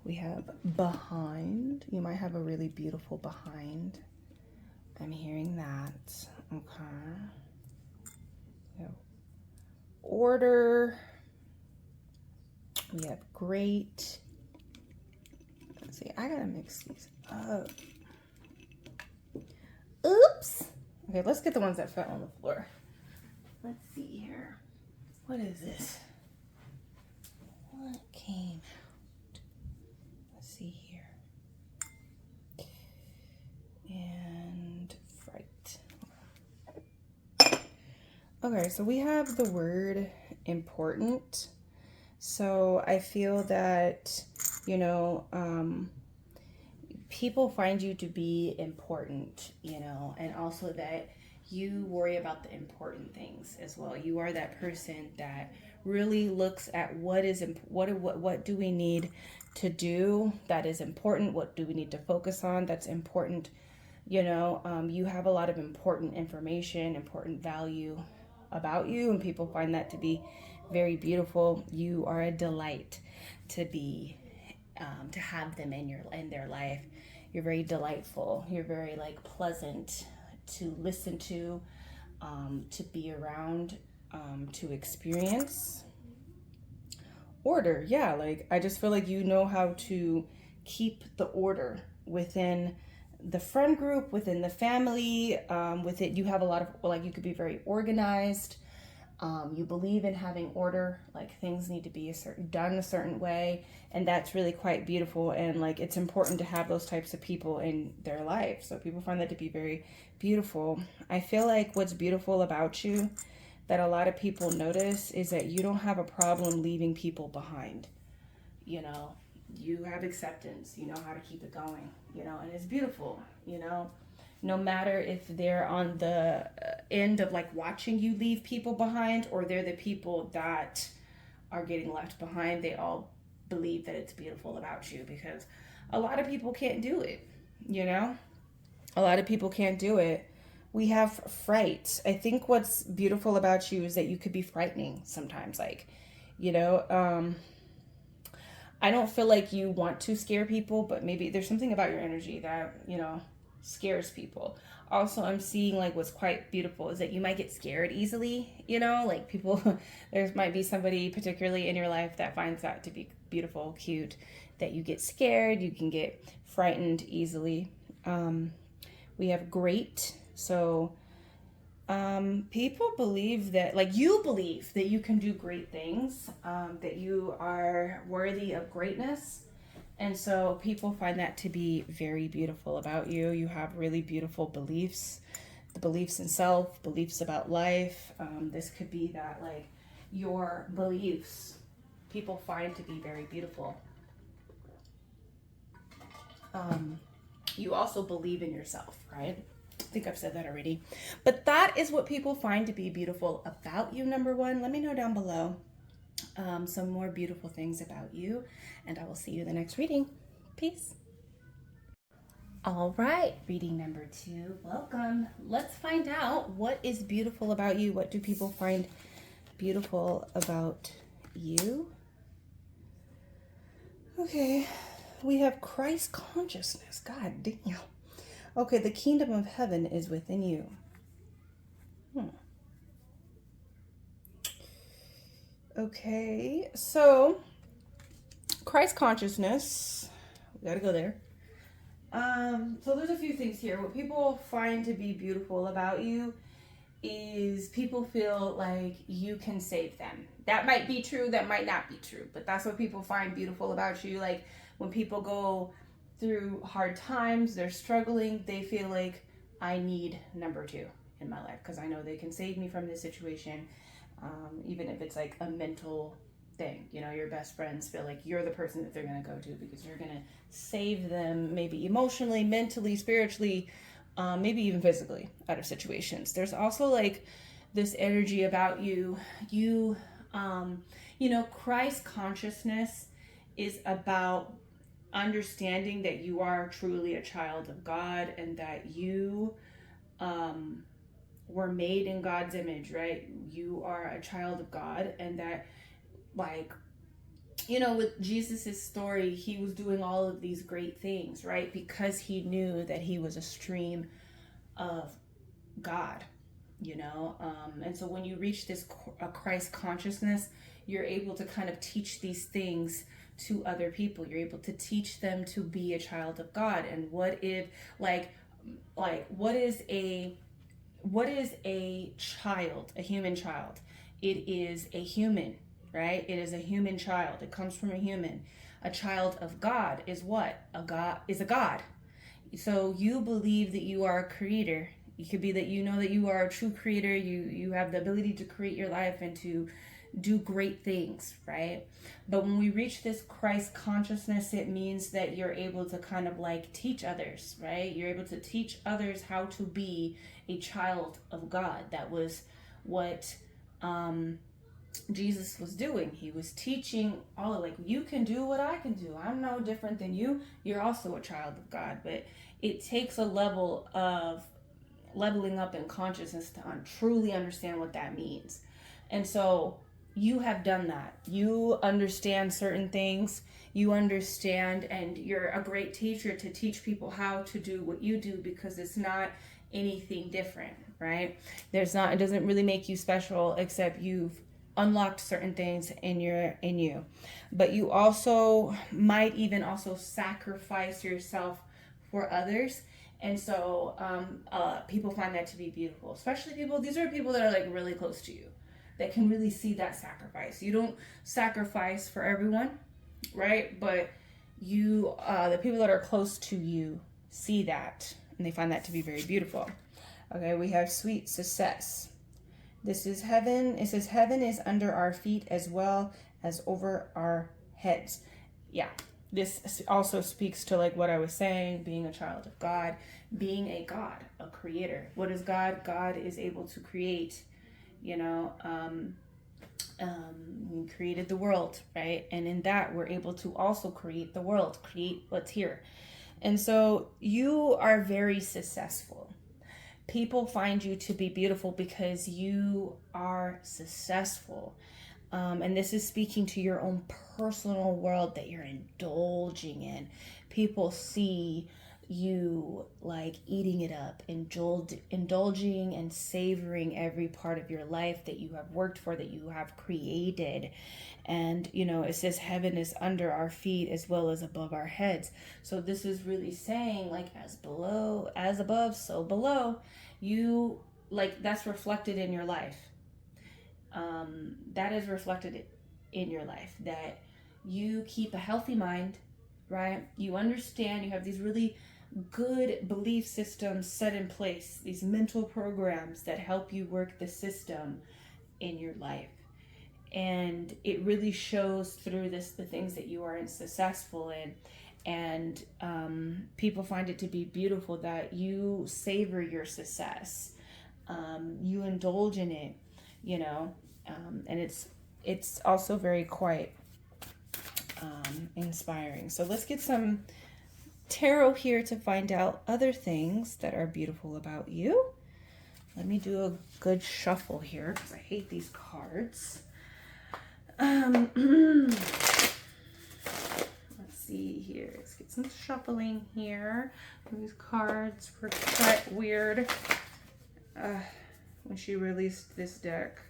We have behind. You might have a really beautiful behind. I'm hearing that. Okay. So, order. We have great. Let's see, I gotta mix these up. Oops. Okay, let's get the ones that fell on the floor. Let's see here. What is this? What came out? Let's see here. And fright. Okay, so we have the word important. So I feel that, you know, people find you to be important, you know, and also that you worry about the important things as well. You are that person that really looks at what do we need to do that is important, what do we need to focus on that's important, you know. You have a lot of important information, important value about you, and people find that to be very beautiful. You are a delight to be to have them in their life. You're very delightful. You're very like pleasant to listen to be around, to experience. Order, yeah, like I just feel like you know how to keep the order within the friend group, within the family, with it. You have a lot of, like, you could be very organized. You believe in having order, like things need to be done a certain way, and that's really quite beautiful. And like, it's important to have those types of people in their life, so people find that to be very beautiful. I feel like what's beautiful about you that a lot of people notice is that you don't have a problem leaving people behind. You know, You have acceptance. You know how to keep it going, you know, and it's beautiful, you know. No matter if they're on the end of like watching you leave people behind, or they're the people that are getting left behind, they all believe that it's beautiful about you, because a lot of people can't do it, you know. A lot of people can't do it. We have fright. I think what's beautiful about you is that you could be frightening sometimes, like, you know, I don't feel like you want to scare people, but maybe there's something about your energy that, you know, scares people. Also, I'm seeing like what's quite beautiful is that you might get scared easily, you know, like people, there might be somebody particularly in your life that finds that to be beautiful, cute, that you get scared, you can get frightened easily. We have great. So people believe that, like, you believe that you can do great things, that you are worthy of greatness. And so people find that to be very beautiful about you. You have really beautiful beliefs, the beliefs in self, beliefs about life. This could be that, like, your beliefs people find to be very beautiful. You also believe in yourself, right? I think I've said that already. But that is what people find to be beautiful about you, number one. Let me know down below some more beautiful things about you, and I will see you in the next reading. Peace. All right, reading number 2. Welcome. Let's find out what is beautiful about you. What do people find beautiful about you? Okay, we have Christ consciousness. God damn. Okay, the kingdom of heaven is within you. Okay, so Christ consciousness, we gotta go there. So there's a few things here. What people find to be beautiful about you is people feel like you can save them. That might be true, that might not be true, but that's what people find beautiful about you. Like when people go through hard times, they're struggling, they feel like, I need number 2 in my life because I know they can save me from this situation. Even if it's like a mental thing, you know, your best friends feel like you're the person that they're going to go to because you're going to save them, maybe emotionally, mentally, spiritually, maybe even physically out of situations. There's also like this energy about you. You know, Christ consciousness is about understanding that you are truly a child of God and that you were made in God's image, right? You are a child of God, and that, like, you know, with Jesus's story, he was doing all of these great things, right? Because he knew that he was a stream of God, you know? And so when you reach this Christ consciousness, you're able to kind of teach these things to other people. You're able to teach them to be a child of God. And what if, like what is a child, a human child? It is a human, right? It is a human child. It comes from a human. A child of God is what? A God is a God. So you believe that you are a creator. It could be that you know that you are a true creator. You have the ability to create your life and to do great things, right? But when we reach this Christ consciousness, it means that you're able to kind of like teach others, right? You're able to teach others how to be a child of God. That was what Jesus was doing. He was teaching all of, like, you can do what I can do. I'm no different than you. You're also a child of God. But it takes a level of leveling up in consciousness to truly understand what that means. And so you have done that. You understand certain things. You understand, and you're a great teacher to teach people how to do what you do, because it's not anything different, right? It doesn't really make you special, except you've unlocked certain things in you. But you also might even also sacrifice yourself for others. And so people find that to be beautiful, especially these are people that are like really close to you, that can really see that sacrifice. You don't sacrifice for everyone, right? But you, the people that are close to you see that, and they find that to be very beautiful. Okay, we have sweet success. This is heaven. It says heaven is under our feet as well as over our heads. Yeah, this also speaks to like what I was saying, being a child of God, being a God, a creator. What is God? God is able to create, you know, he created the world, right? And in that, we're able to also create the world, create what's here. And so you are very successful. People find you to be beautiful because you are successful. And this is speaking to your own personal world that you're indulging in. People see you like eating it up, indulging and savoring every part of your life that you have worked for, that you have created. And you know, it says heaven is under our feet as well as above our heads. So this is really saying like, as below, as above, so below. You like, that's reflected in your life. That is reflected in your life, that you keep a healthy mind, right? You understand, you have these really good belief systems set in place, these mental programs that help you work the system in your life. And it really shows through the things that you are successful in. And people find it to be beautiful that you savor your success. You indulge in it, you know. And it's also very quite inspiring. So let's get some tarot here to find out other things that are beautiful about you. Let me do a good shuffle here because I hate these cards. Let's see here. Let's get some shuffling here. These cards were quite weird. When she released this deck,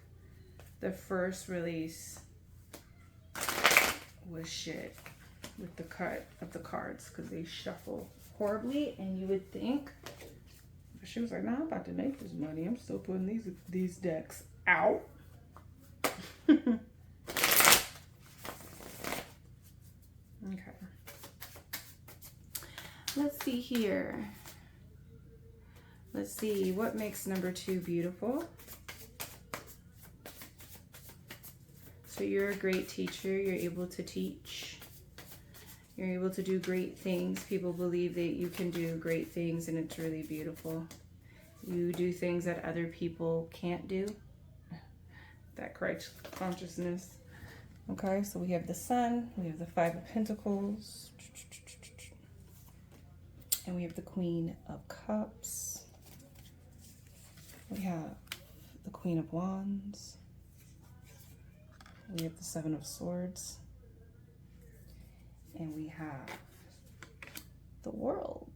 the first release was shit with the cut of the cards because they shuffle horribly, and you would think, she was like, nah, I'm about to make this money. I'm still putting these decks out. Okay. Let's see here. Let's see what makes number 2 beautiful. So you're a great teacher. You're able to teach. You're able to do great things. People believe that you can do great things, and it's really beautiful. You do things that other people can't do. That Christ consciousness. Okay, so we have the Sun. We have the 5 of Pentacles. And we have the Queen of Cups. We have the Queen of Wands. We have the 7 of Swords. And we have the World.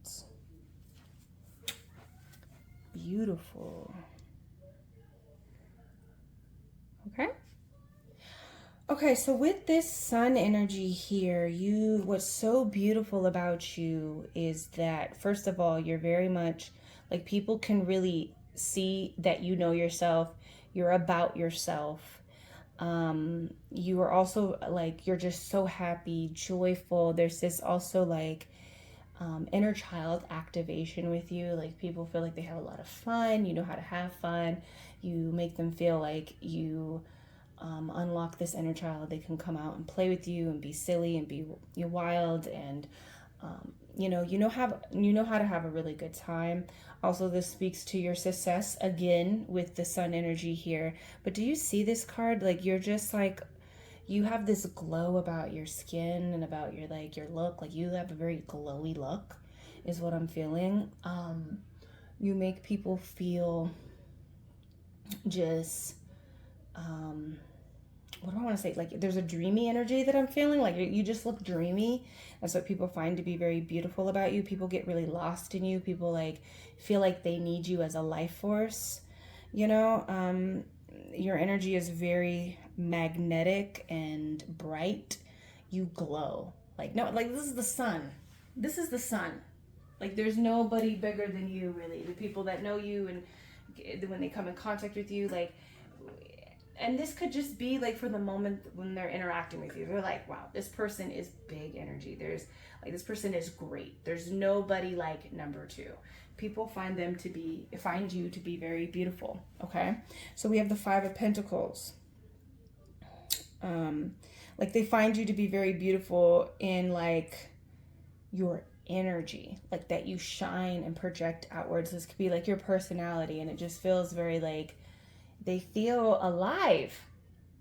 Beautiful. Okay. Okay, so with this Sun energy here, what's so beautiful about you is that, first of all, you're very much, like, people can really see that you know yourself. You're about yourself. You are also like, you're just so happy, joyful. There's this also like inner child activation with you. Like, people feel like they have a lot of fun. You know how to have fun. You make them feel like you unlock this inner child. They can come out and play with you and be silly and be wild, and you know how to have a really good time. Also, this speaks to your success again with the Sun energy here. But do you see this card? Like, you're just like, you have this glow about your skin and about your look. Like, you have a very glowy look is what I'm feeling. You make people feel just what do I want to say? Like, there's a dreamy energy that I'm feeling. Like, you just look dreamy. That's what people find to be very beautiful about you. People get really lost in you. People like feel like they need you as a life force. You know, your energy is very magnetic and bright. You glow. Like, no, like, this is the sun. This is the sun. Like, there's nobody bigger than you, really. The people that know you and when they come in contact with you, like, and this could just be like for the moment when they're interacting with you, they're like, wow, this person is big energy. There's like, this person is great. There's nobody like number 2. People find you to be very beautiful. Okay. So we have the 5 of Pentacles. Like they find you to be very beautiful in like your energy, like that you shine and project outwards. This could be like your personality, and it just feels very like they feel alive,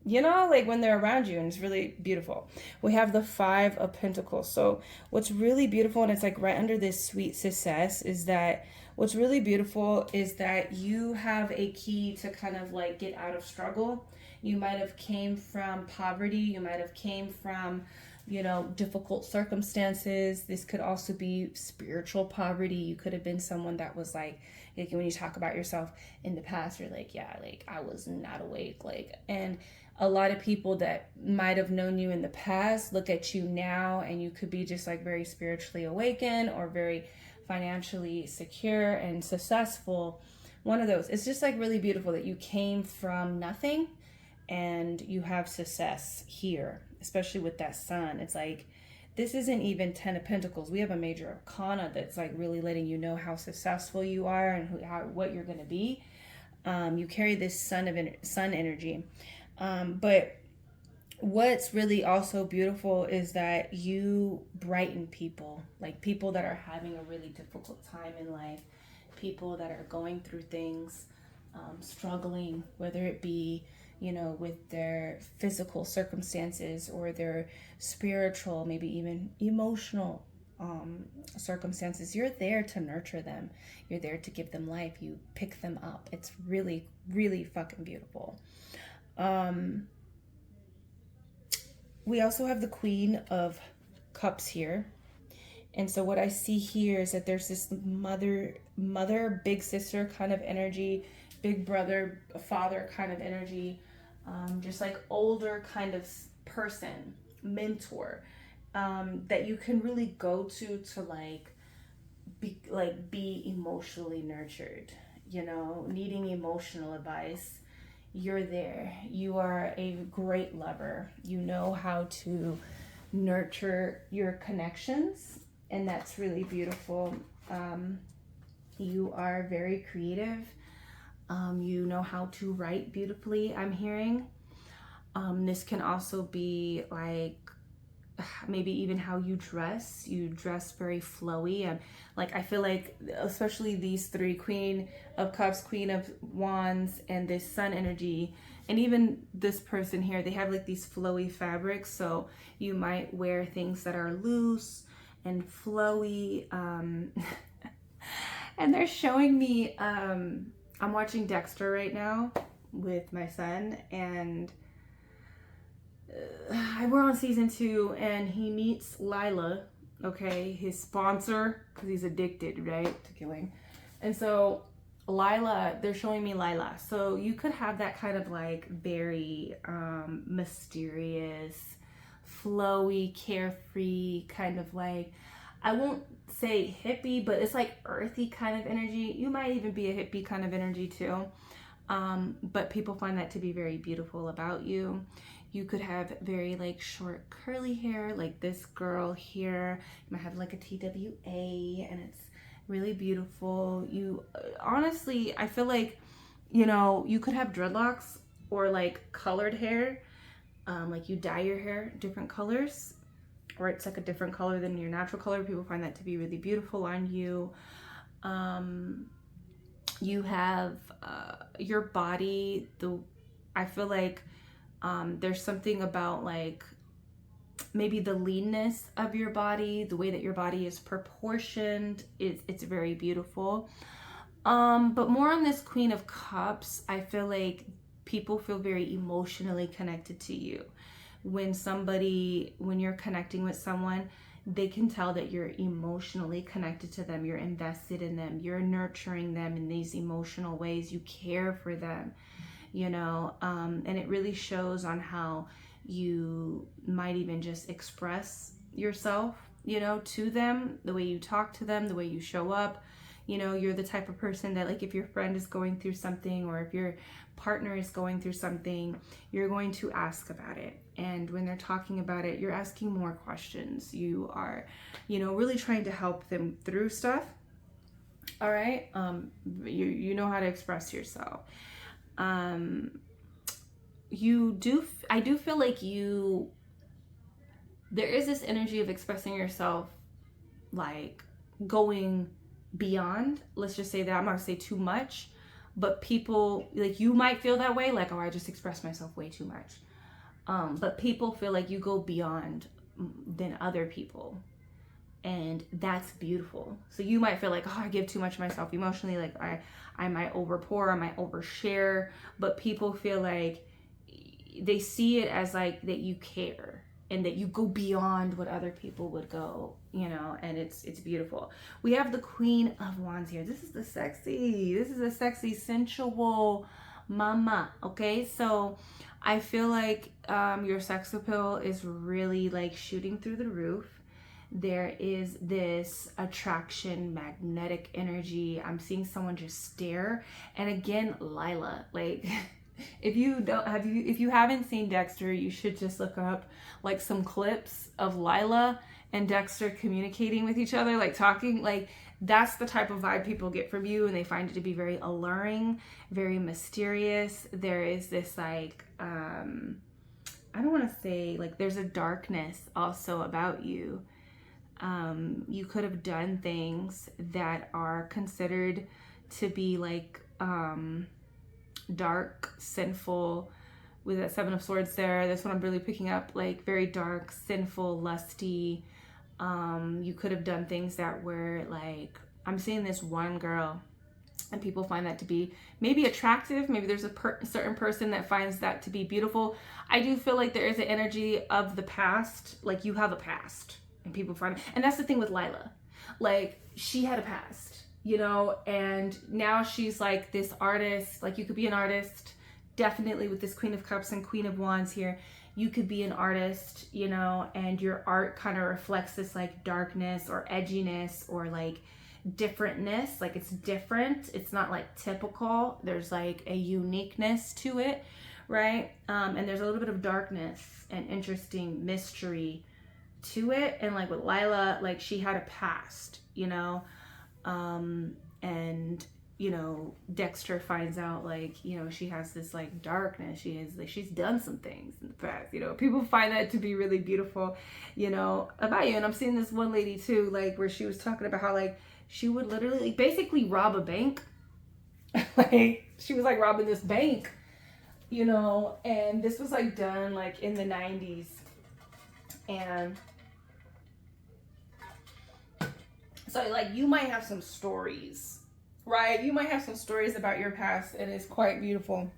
you know, like when they're around you, and it's really beautiful. We have the Five of Pentacles. So what's really beautiful, and it's like right under this sweet success, is that what's really beautiful is that you have a key to kind of like get out of struggle. You might have came from poverty, you might have came from, you know, difficult circumstances. This could also be spiritual poverty. You could have been someone that was like when you talk about yourself in the past, you're like, yeah, like I was not awake, like, and a lot of people that might have known you in the past look at you now, and you could be just like very spiritually awakened or very financially secure and successful. One of those. It's just like really beautiful that you came from nothing and you have success here, especially with that sun. It's like, this isn't even 10 of Pentacles. We have a major arcana that's like really letting you know how successful you are and what you're going to be. You carry this sun energy. But what's really also beautiful is that you brighten people, like people that are having a really difficult time in life, people that are going through things, struggling, whether it be, you know, with their physical circumstances or their spiritual, maybe even emotional circumstances. You're there to nurture them. You're there to give them life. You pick them up. It's really, really fucking beautiful. We also have the Queen of Cups here. And so what I see here is that there's this mother, big sister kind of energy, big brother, father kind of energy, just like older kind of person, mentor, that you can really go to be emotionally nurtured, you know, needing emotional advice. You're there. You are a great lover. You know how to nurture your connections, and that's really beautiful. You are very creative. You know how to write beautifully, I'm hearing. This can also be like maybe even how you dress. You dress very flowy, and like I feel like especially these three, Queen of Cups, Queen of Wands, and this sun energy, and even this person here, they have like these flowy fabrics. So you might wear things that are loose and flowy. And they're showing me, I'm watching Dexter right now with my son, and we're on season 2, and he meets Lila, okay, his sponsor, because he's addicted, right, to killing. And so Lila, they're showing me Lila. So you could have that kind of like very mysterious, flowy, carefree, kind of like, I won't say hippie, but it's like earthy kind of energy. You might even be a hippie kind of energy too. But people find that to be very beautiful about you. You could have very like short curly hair, like this girl here. You might have like a TWA, and it's really beautiful. You honestly, I feel like, you know, you could have dreadlocks or like colored hair, like you dye your hair different colors, or it's like a different color than your natural color. People find that to be really beautiful on you. You have your body, I feel like there's something about like maybe the leanness of your body, the way that your body is proportioned, it's very beautiful. But more on this Queen of Cups, I feel like people feel very emotionally connected to you. When you're connecting with someone, they can tell that you're emotionally connected to them. You're invested in them. You're nurturing them in these emotional ways. You care for them, you know, and it really shows on how you might even just express yourself, you know, to them, the way you talk to them, the way you show up. You know, you're the type of person that, like, if your friend is going through something, or if your partner is going through something, you're going to ask about it. And when they're talking about it, you're asking more questions. You are, you know, really trying to help them through stuff. All right. You know how to express yourself. I do feel like there is this energy of expressing yourself, like going beyond, let's just say that. I'm not gonna say too much, but people, like, you might feel that way, like, oh, I just express myself way too much. But people feel like you go beyond than other people, and that's beautiful. So you might feel like, oh, I give too much of myself emotionally, like I might overpour, I might overshare, but people feel like they see it as like that you care and that you go beyond what other people would go, you know, and it's beautiful. We have the Queen of Wands here. This is a sexy, sensual mama, okay? So I feel like your sex appeal is really like shooting through the roof. There is this attraction, magnetic energy. I'm seeing someone just stare. And again, Lila, like if you haven't seen Dexter, you should just look up like some clips of Lila and Dexter communicating with each other, like talking. Like that's the type of vibe people get from you, and they find it to be very alluring, very mysterious. There is this like I don't want to say, like, there's a darkness also about you. You could have done things that are considered to be like dark, sinful, with that Seven of Swords there. That's what I'm really picking up, like very dark, sinful, lusty. You could have done things that were like, I'm seeing this one girl, and people find that to be maybe attractive. Maybe there's a certain person that finds that to be beautiful. I do feel like there is an energy of the past, like you have a past, and people find it. And that's the thing with Lila, like she had a past, you know, and now she's like this artist. Like you could be an artist, definitely, with this Queen of Cups and Queen of Wands here. You could be an artist, you know, and your art kind of reflects this like darkness or edginess or like differentness. Like it's different, it's not like typical, there's like a uniqueness to it, right? And there's a little bit of darkness and interesting mystery to it. And like with Lila, like she had a past, you know, and you know, Dexter finds out like, you know, she has this like darkness, she's done some things in the past, you know. People find that to be really beautiful, you know, about you. And I'm seeing this one lady too, like where she was talking about how like she would literally like, basically rob a bank. Like she was like robbing this bank, you know, and this was like done like in the 90s. And so like you might have some stories, right? You might have some stories about your past, and it's quite beautiful.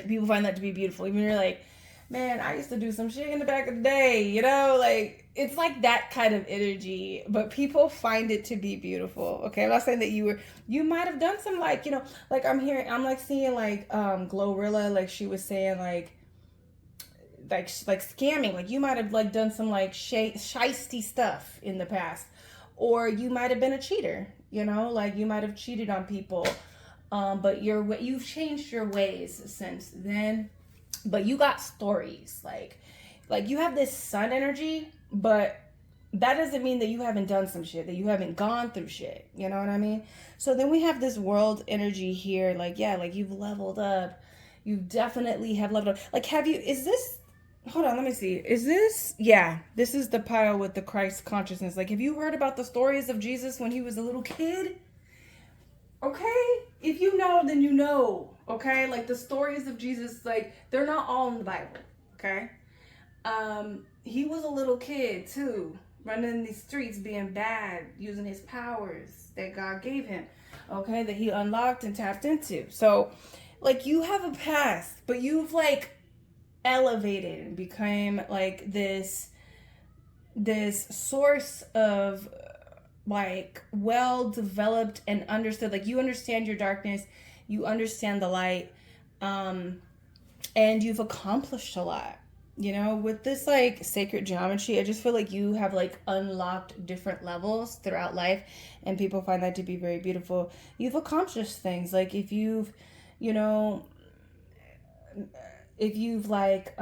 People find that to be beautiful. Even you're like, man, I used to do some shit in the back of the day, you know, like it's like that kind of energy, but people find it to be beautiful. Okay, I'm not saying that you might have done some like, you know, like I'm like seeing like Glorilla, like she was saying like scamming, like you might have like done some like shisty stuff in the past, or you might have been a cheater, you know, like you might have cheated on people, but you've changed your ways since then. But you got stories, like you have this sun energy, but that doesn't mean that you haven't done some shit, that you haven't gone through shit, you know what I mean? So then we have this world energy here, like, yeah, like you've leveled up, you definitely have leveled up. Like, hold on, let me see, yeah, this is the pile with the Christ consciousness. Like, have you heard about the stories of Jesus when he was a little kid? Okay, if you know, then you know. Okay, like the stories of Jesus, like they're not all in the Bible. Okay, he was a little kid too, running in these streets, being bad, using his powers that God gave him. Okay, that he unlocked and tapped into. So, like you have a past, but you've like elevated and became like this source of like well developed and understood. Like you understand your darkness, you understand the light, and you've accomplished a lot, you know, with this like sacred geometry. I just feel like you have like unlocked different levels throughout life, and people find that to be very beautiful. You've accomplished things, like if you've like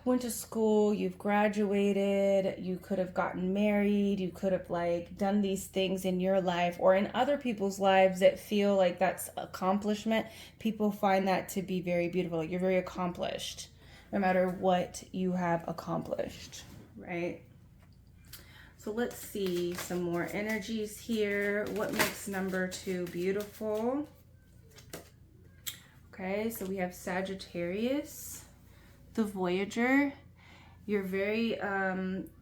went to school, you've graduated, you could have gotten married, you could have like done these things in your life or in other people's lives that feel like that's accomplishment. People find that to be very beautiful. Like you're very accomplished no matter what you have accomplished, right? So let's see some more energies here. What makes number 2 beautiful? Okay, so we have Sagittarius, the Voyager. You're very,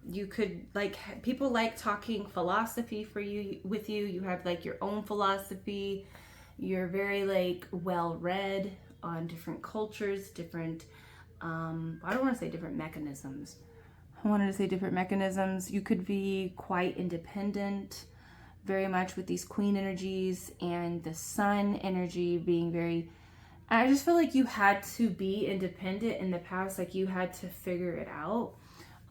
you could like, people like talking philosophy with you. You have like your own philosophy. You're very like well-read on different cultures, different, I don't want to say different mechanisms. I wanted to say different mechanisms. You could be quite independent, very much with these Queen energies and the Sun energy being very, I just feel like you had to be independent in the past. Like you had to figure it out.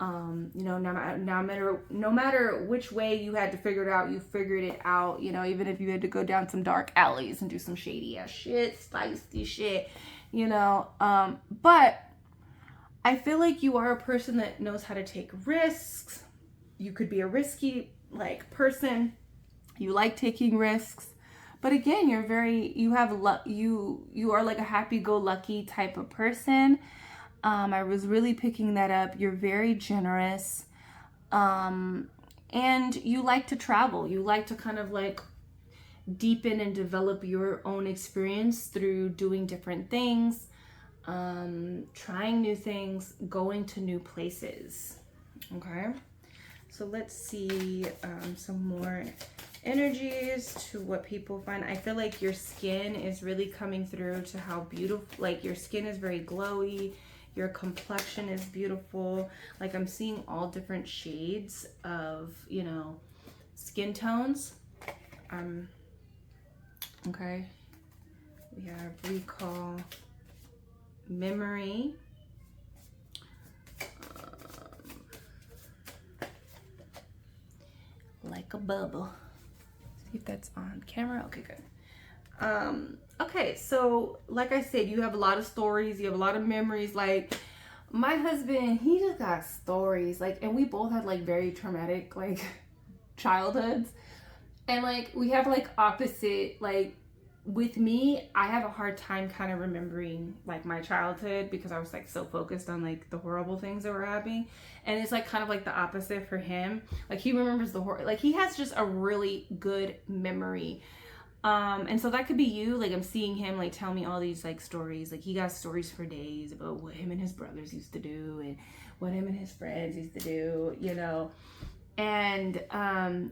You know, no matter which way you had to figure it out, you figured it out. You know, even if you had to go down some dark alleys and do some shady ass shit, spicy shit, you know. But I feel like you are a person that knows how to take risks. You could be a risky like person. You like taking risks. But again, you're very, you have you are like a happy-go-lucky type of person. I was really picking that up. You're very generous. And you like to travel. You like to kind of like deepen and develop your own experience through doing different things, trying new things, going to new places. Okay. So let's see some more energies to what people find. I feel like your skin is really coming through to how beautiful, like your skin is very glowy, your complexion is beautiful. Like I'm seeing all different shades of, you know, skin tones. Okay. We have recall, memory, like a bubble. See if that's on camera. Okay, good. Okay, so like I said, you have a lot of stories, you have a lot of memories. Like my husband, he just got stories, like, and we both had like very traumatic like childhoods, and like we have like opposite, like with me, I have a hard time kind of remembering like my childhood because I was like so focused on like the horrible things that were happening. And it's like kind of like the opposite for him. Like he remembers the horror, like he has just a really good memory. And so that could be you. Like I'm seeing him like tell me all these like stories. Like he got stories for days about what him and his brothers used to do and what him and his friends used to do, you know. And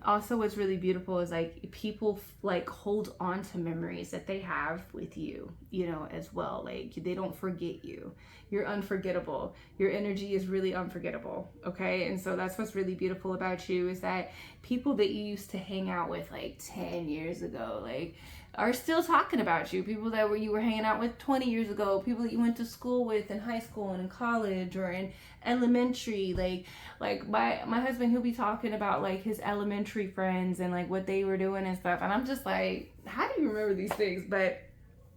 also what's really beautiful is like people like hold on to memories that they have with you, you know, as well. Like they don't forget you. You're unforgettable. Your energy is really unforgettable. Okay. And so that's what's really beautiful about you is that people that you used to hang out with like 10 years ago, like are still talking about you. People that you were hanging out with 20 years ago, people that you went to school with in high school and in college or in elementary. Like my husband, he'll be talking about like his elementary friends and like what they were doing and stuff. And I'm just like, how do you remember these things? But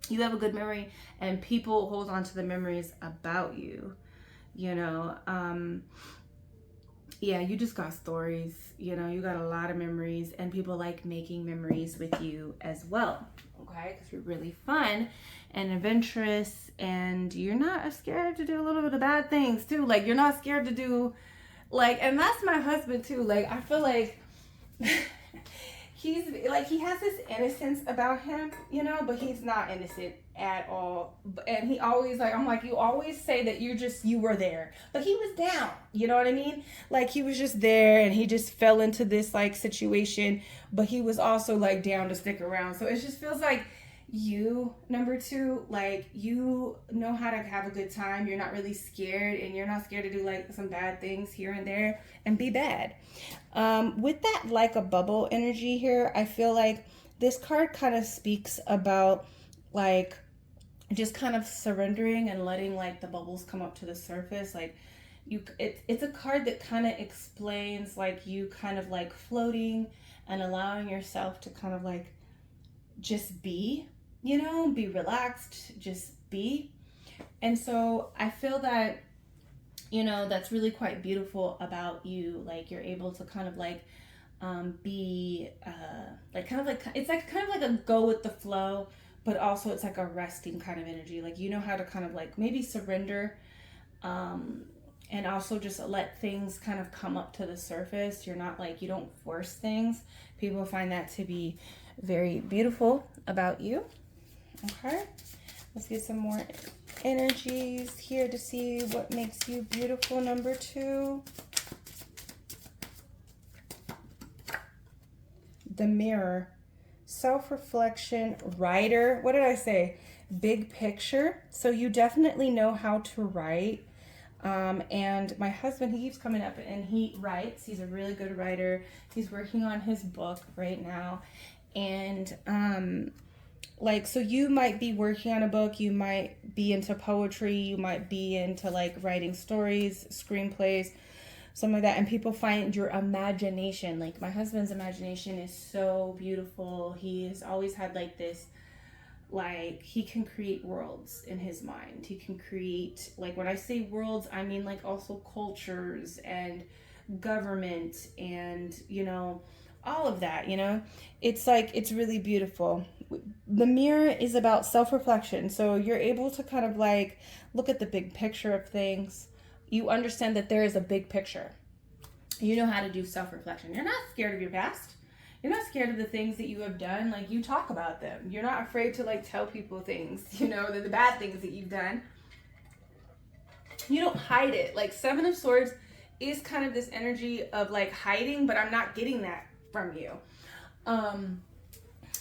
you have a good memory and people hold on to the memories about you, you know. Yeah, you just got stories, you know, you got a lot of memories and people like making memories with you as well, okay? Because you're really fun and adventurous and you're not scared to do a little bit of bad things too. Like you're not scared to do like, and that's my husband too. Like I feel like he's like, he has this innocence about him, you know, but he's not innocent at all. And he always like, I'm like, you always say that you were there, but he was down, you know what I mean? Like he was just there and he just fell into this like situation, but he was also like down to stick around. So it just feels like you, number 2, like you know how to have a good time. You're not really scared and you're not scared to do like some bad things here and there and be bad. With that like a bubble energy here, I feel like this card kind of speaks about like just kind of surrendering and letting like the bubbles come up to the surface. Like it's a card that kind of explains like you kind of like floating and allowing yourself to kind of like just be, you know, be relaxed, just be. And so I feel that you know, that's really quite beautiful about you. Like you're able to kind of like be like kind of like, it's like kind of like a go with the flow, but also it's like a resting kind of energy. Like you know how to kind of like maybe surrender, and also just let things kind of come up to the surface. You're not like, you don't force things. People find that to be very beautiful about you. Okay, let's get some more energies here to see what makes you beautiful. Number 2, the Mirror, self-reflection, writer. What did I say? Big picture. So you definitely know how to write. And my husband, he keeps coming up and he writes. He's a really good writer. He's working on his book right now. And like, so you might be working on a book, you might be into poetry, you might be into like writing stories, screenplays, something like that. And people find your imagination, like my husband's imagination is so beautiful. He has always had like this, like he can create worlds in his mind. He can create, like when I say worlds, I mean like also cultures and government and, you know, all of that, you know. It's like, it's really beautiful. The Mirror is about self-reflection. So you're able to kind of like look at the big picture of things. You understand that there is a big picture. You know how to do self-reflection. You're not scared of your past. You're not scared of the things that you have done. Like you talk about them. You're not afraid to like tell people things, you know, the bad things that you've done. You don't hide it. Like 7 of Swords is kind of this energy of like hiding, but I'm not getting that from you.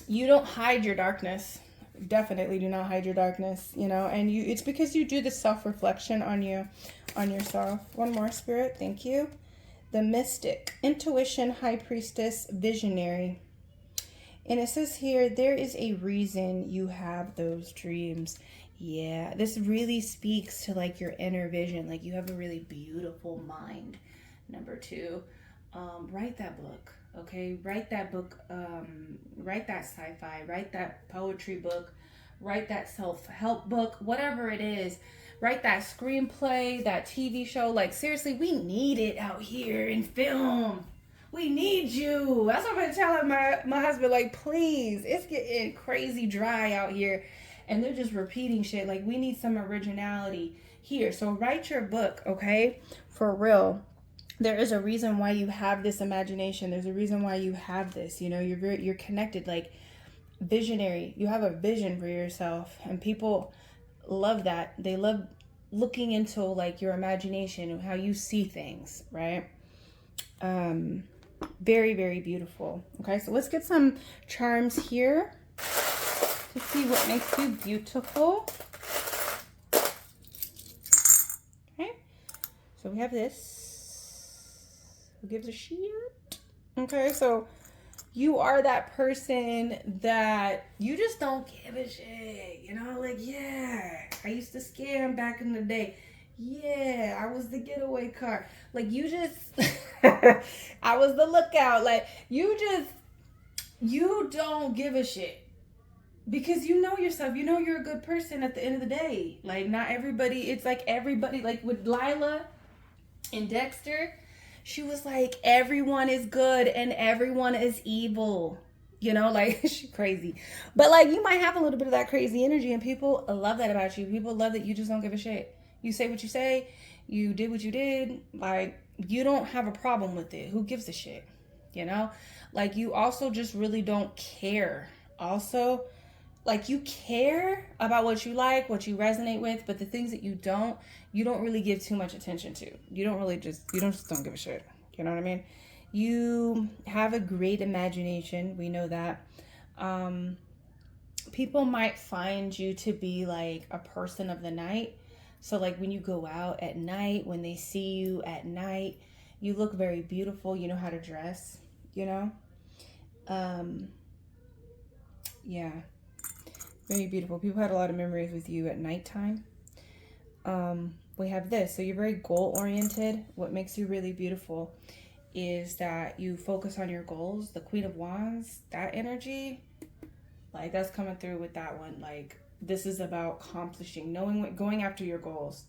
You don't hide your darkness. Definitely do not hide your darkness, you know, and you, it's because you do the self-reflection on you, on yourself. One more, Spirit. Thank you. The Mystic, intuition, high priestess, visionary. And it says here, there is a reason you have those dreams. Yeah, this really speaks to like your inner vision. Like you have a really beautiful mind. Number 2, write that book. Okay, write that book, write that sci-fi, write that poetry book, write that self-help book, whatever it is. Write that screenplay, that TV show. Like seriously, we need it out here in film. We need you. That's what I'm telling my husband, like, please, it's getting crazy dry out here and they're just repeating shit. Like we need some originality here. So write your book, okay? For real. There is a reason why you have this imagination. There's a reason why you have this, you know, you're connected, like visionary. You have a vision for yourself and people love that. They love looking into like your imagination and how you see things, right? Very, very beautiful. Okay, so let's get some charms here to see what makes you beautiful. Okay, so we have this. Who gives a shit? Okay, so you are that person that you just don't give a shit, you know, like, yeah, I used to scam back in the day. Yeah, I was the getaway car. Like, you just, I was the lookout. Like, you don't give a shit. Because you know yourself. You know you're a good person at the end of the day. Like, not everybody, it's like everybody, like with Lila and Dexter, she was like, everyone is good and everyone is evil. You know, like, she's crazy. But, like, you might have a little bit of that crazy energy, and people love that about you. People love that you just don't give a shit. You say what you say. You did what you did. Like, you don't have a problem with it. Who gives a shit? You know? Like, you also just really don't care. Also, like, you care about what you like, what you resonate with, but the things that you don't really give too much attention to. You don't just give a shit. You know what I mean? You have a great imagination. We know that. People might find you to be like a person of the night. So like when you go out at night, when they see you at night, you look very beautiful. You know how to dress, you know? Yeah. Very beautiful. People had a lot of memories with you at nighttime. We have this. So you're very goal-oriented. What makes you really beautiful is that you focus on your goals. The Queen of Wands, that energy, like that's coming through with that one. Like this is about accomplishing, knowing what, going after your goals.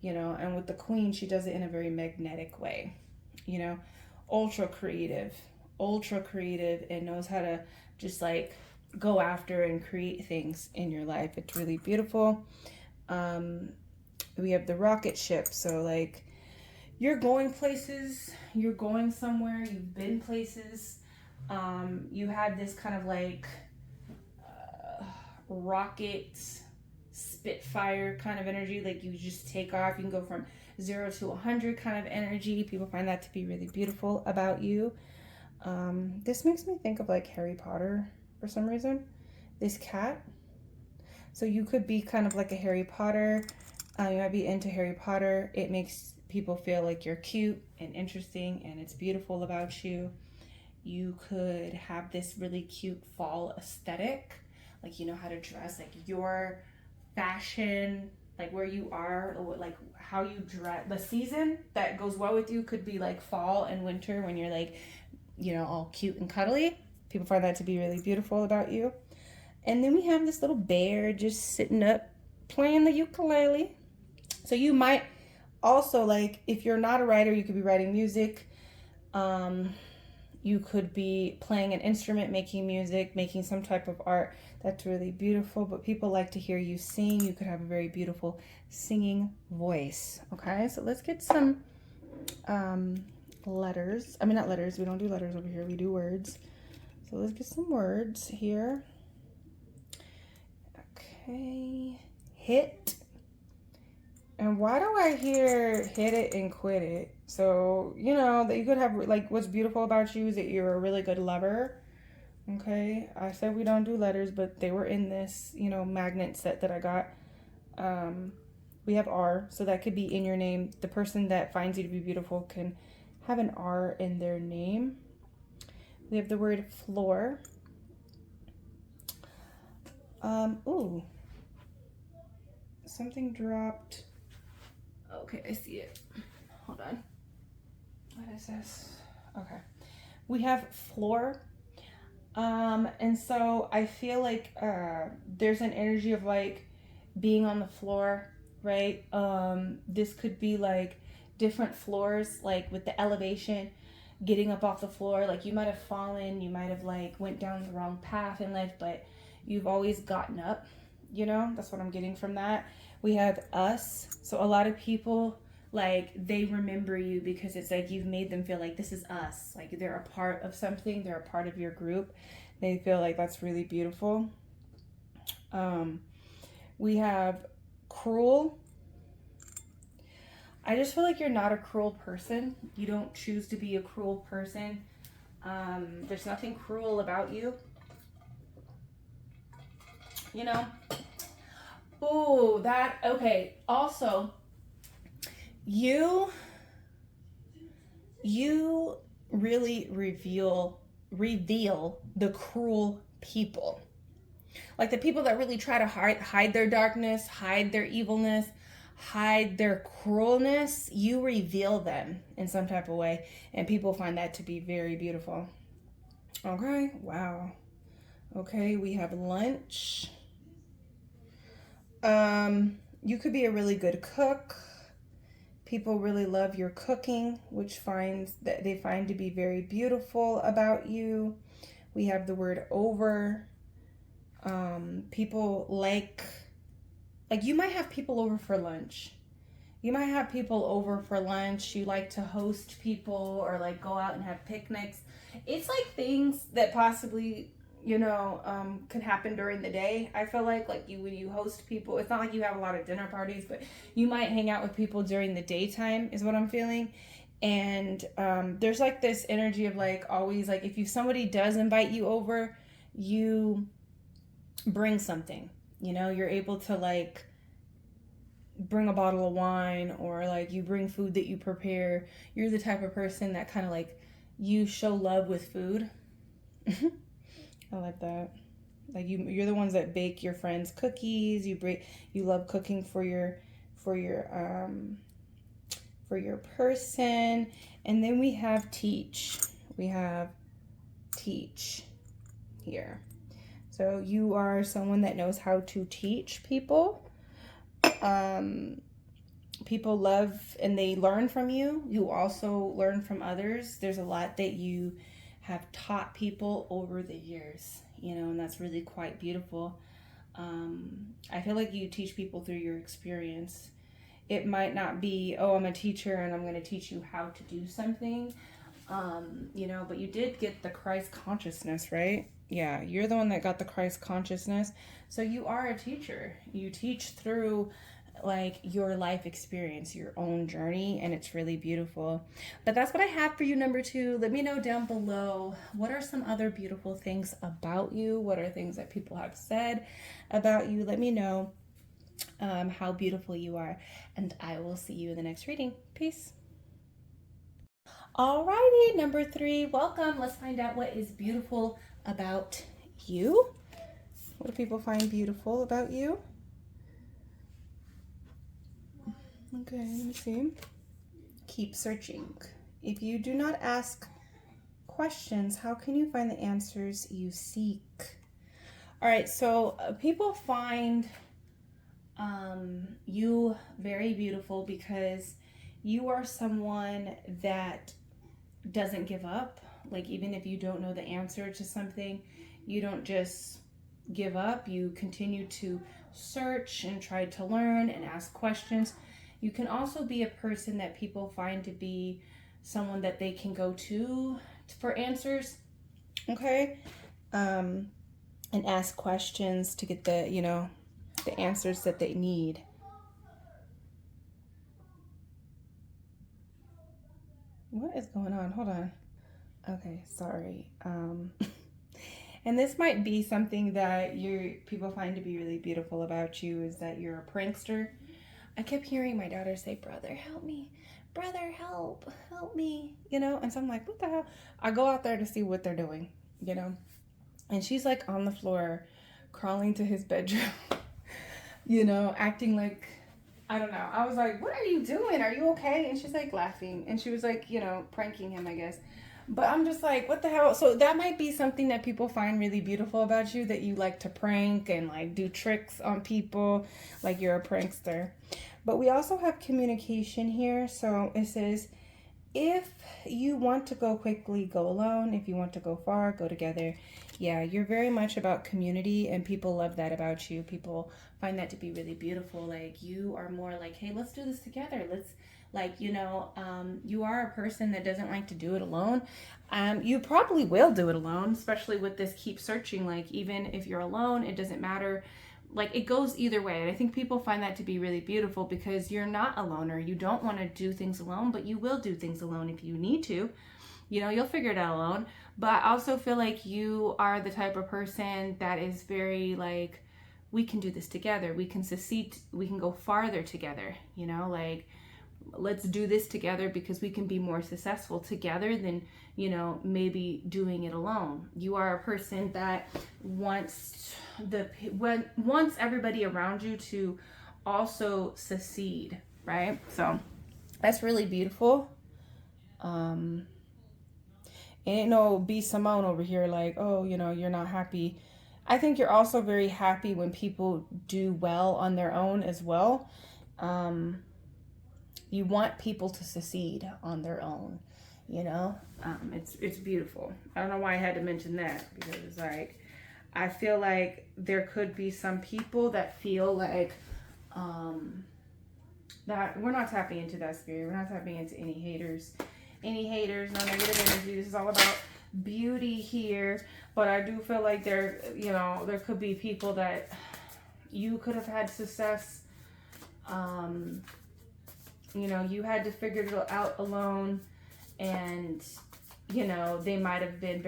you know, and with the Queen, she does it in a very magnetic way, you know, ultra creative, and knows how to just like go after and create things in your life. It's really beautiful. We have the rocket ship. So like you're going places, you're going somewhere, you've been places. You have this kind of like rocket spitfire kind of energy, like you just take off. You can go from 0 to 100 kind of energy. People find that to be really beautiful about you. This makes me think of like Harry Potter for some reason, this cat. So you could be kind of like a Harry Potter. You might be into Harry Potter. It makes people feel like you're cute and interesting and it's beautiful about you. You could have this really cute fall aesthetic, like you know how to dress, like your fashion, like where you are, like how you dress. The season that goes well with you could be like fall and winter when you're like, you know, all cute and cuddly. People find that to be really beautiful about you. And then we have this little bear just sitting up playing the ukulele. So you might also, like, if you're not a writer, you could be writing music. You could be playing an instrument, making music, making some type of art. That's really beautiful, but people like to hear you sing. You could have a very beautiful singing voice. Okay, so let's get some letters. I mean, not letters. We don't do letters over here. We do words. So let's get some words here. Okay, hit. And why do I hear hit it and quit it? So, you know, that you could have, like, what's beautiful about you is that you're a really good lover. Okay, I said we don't do letters, but they were in this, you know, magnet set that I got. We have R, so that could be in your name. The person that finds you to be beautiful can have an R in their name. We have the word floor. Ooh, something dropped. Okay, I see it. Hold on. What is this? Okay. We have floor. And so I feel like there's an energy of like being on the floor, right? This could be like different floors, like with the elevation, getting up off the floor. Like you might have fallen, you might have like went down the wrong path in life, but you've always gotten up, you know? That's what I'm getting from that. We have us. So a lot of people, like, they remember you because it's like you've made them feel like this is us. Like they're a part of something. They're a part of your group. They feel like that's really beautiful. We have cruel. I just feel like you're not a cruel person. You don't choose to be a cruel person. There's nothing cruel about you. You know? Oh, that, okay. Also, you really reveal the cruel people. Like the people that really try to hide their darkness, hide their evilness, hide their cruelness. You reveal them in some type of way, and people find that to be very beautiful. Okay, wow. Okay, we have lunch. You could be a really good cook. People really love your cooking, which they find to be very beautiful about you. We have the word over. People like you might have people over for lunch. You might have people over for lunch. You like to host people or like go out and have picnics. It's like things that possibly, you know, could happen during the day. I feel like when you host people, it's not like you have a lot of dinner parties, but you might hang out with people during the daytime is what I'm feeling. And there's like this energy of like always like if somebody does invite you over, you bring something, you know, you're able to like bring a bottle of wine or like you bring food that you prepare. You're the type of person that kind of like you show love with food. I like that. Like you're the ones that bake your friends cookies. You love cooking for your person. And then we have teach. We have teach here. So you are someone that knows how to teach people. people love and they learn from you. You also learn from others. There's a lot that you have taught people over the years, you know, and that's really quite beautiful. I feel like you teach people through your experience. It might not be, oh, I'm a teacher and I'm going to teach you how to do something, you know, but you did get the Christ consciousness, right? Yeah, you're the one that got the Christ consciousness. So you are a teacher. You teach through like your life experience, your own journey, and it's really beautiful. But that's what I have for you, number 2. Let me know down below, what are some other beautiful things about you? What are things that people have said about you? Let me know how beautiful you are, and I will see you in the next reading. Peace. Alrighty, number 3, welcome. Let's find out what is beautiful about you. What do people find beautiful about you? Okay, let me see. Keep searching. If you do not ask questions, how can you find the answers you seek? All right, so people find you very beautiful because you are someone that doesn't give up. Like, even if you don't know the answer to something, you don't just give up. You continue to search and try to learn and ask questions. You can also be a person that people find to be someone that they can go to for answers, okay? And ask questions to get the, you know, the answers that they need. What is going on? Hold on. Okay, sorry. And this might be something that people find to be really beautiful about you, is that you're a prankster. I kept hearing my daughter say, brother, help me. Brother, help me, you know? And so I'm like, what the hell? I go out there to see what they're doing, you know? And she's like on the floor, crawling to his bedroom, you know, acting like, I don't know. I was like, what are you doing? Are you okay? And she's like laughing. And she was like, you know, pranking him, I guess. But I'm just like, what the hell? So that might be something that people find really beautiful about you, that you like to prank and like do tricks on people, like you're a prankster. But we also have communication here. So it says, if you want to go quickly, go alone. If you want to go far, go together. Yeah, you're very much about community, and people love that about you. People find that to be really beautiful. Like, you are more like, hey, let's do this together. Let's, like, you know, you are a person that doesn't like to do it alone. You probably will do it alone, especially with this keep searching. Like, even if you're alone, it doesn't matter. Like, it goes either way. And I think people find that to be really beautiful, because you're not a loner. You don't want to do things alone, but you will do things alone if you need to. You know, you'll figure it out alone. But I also feel like you are the type of person that is very like, we can do this together. We can succeed. We can go farther together. You know, like, let's do this together, because we can be more successful together than, you know, maybe doing it alone. You are a person that wants everybody around you to also succeed, right? So that's really beautiful. Ain't no B Simone over here like, oh, you know, you're not happy. I think you're also very happy when people do well on their own as well. You want people to succeed on their own, you know? It's beautiful. I don't know why I had to mention that, because it's like, I feel like there could be some people that feel like that we're not tapping into that spirit. We're not tapping into any haters. Any haters, no negative energy. This is all about beauty here. But I do feel like there could be people that you could have had success. You know, you had to figure it out alone, and you know, they might be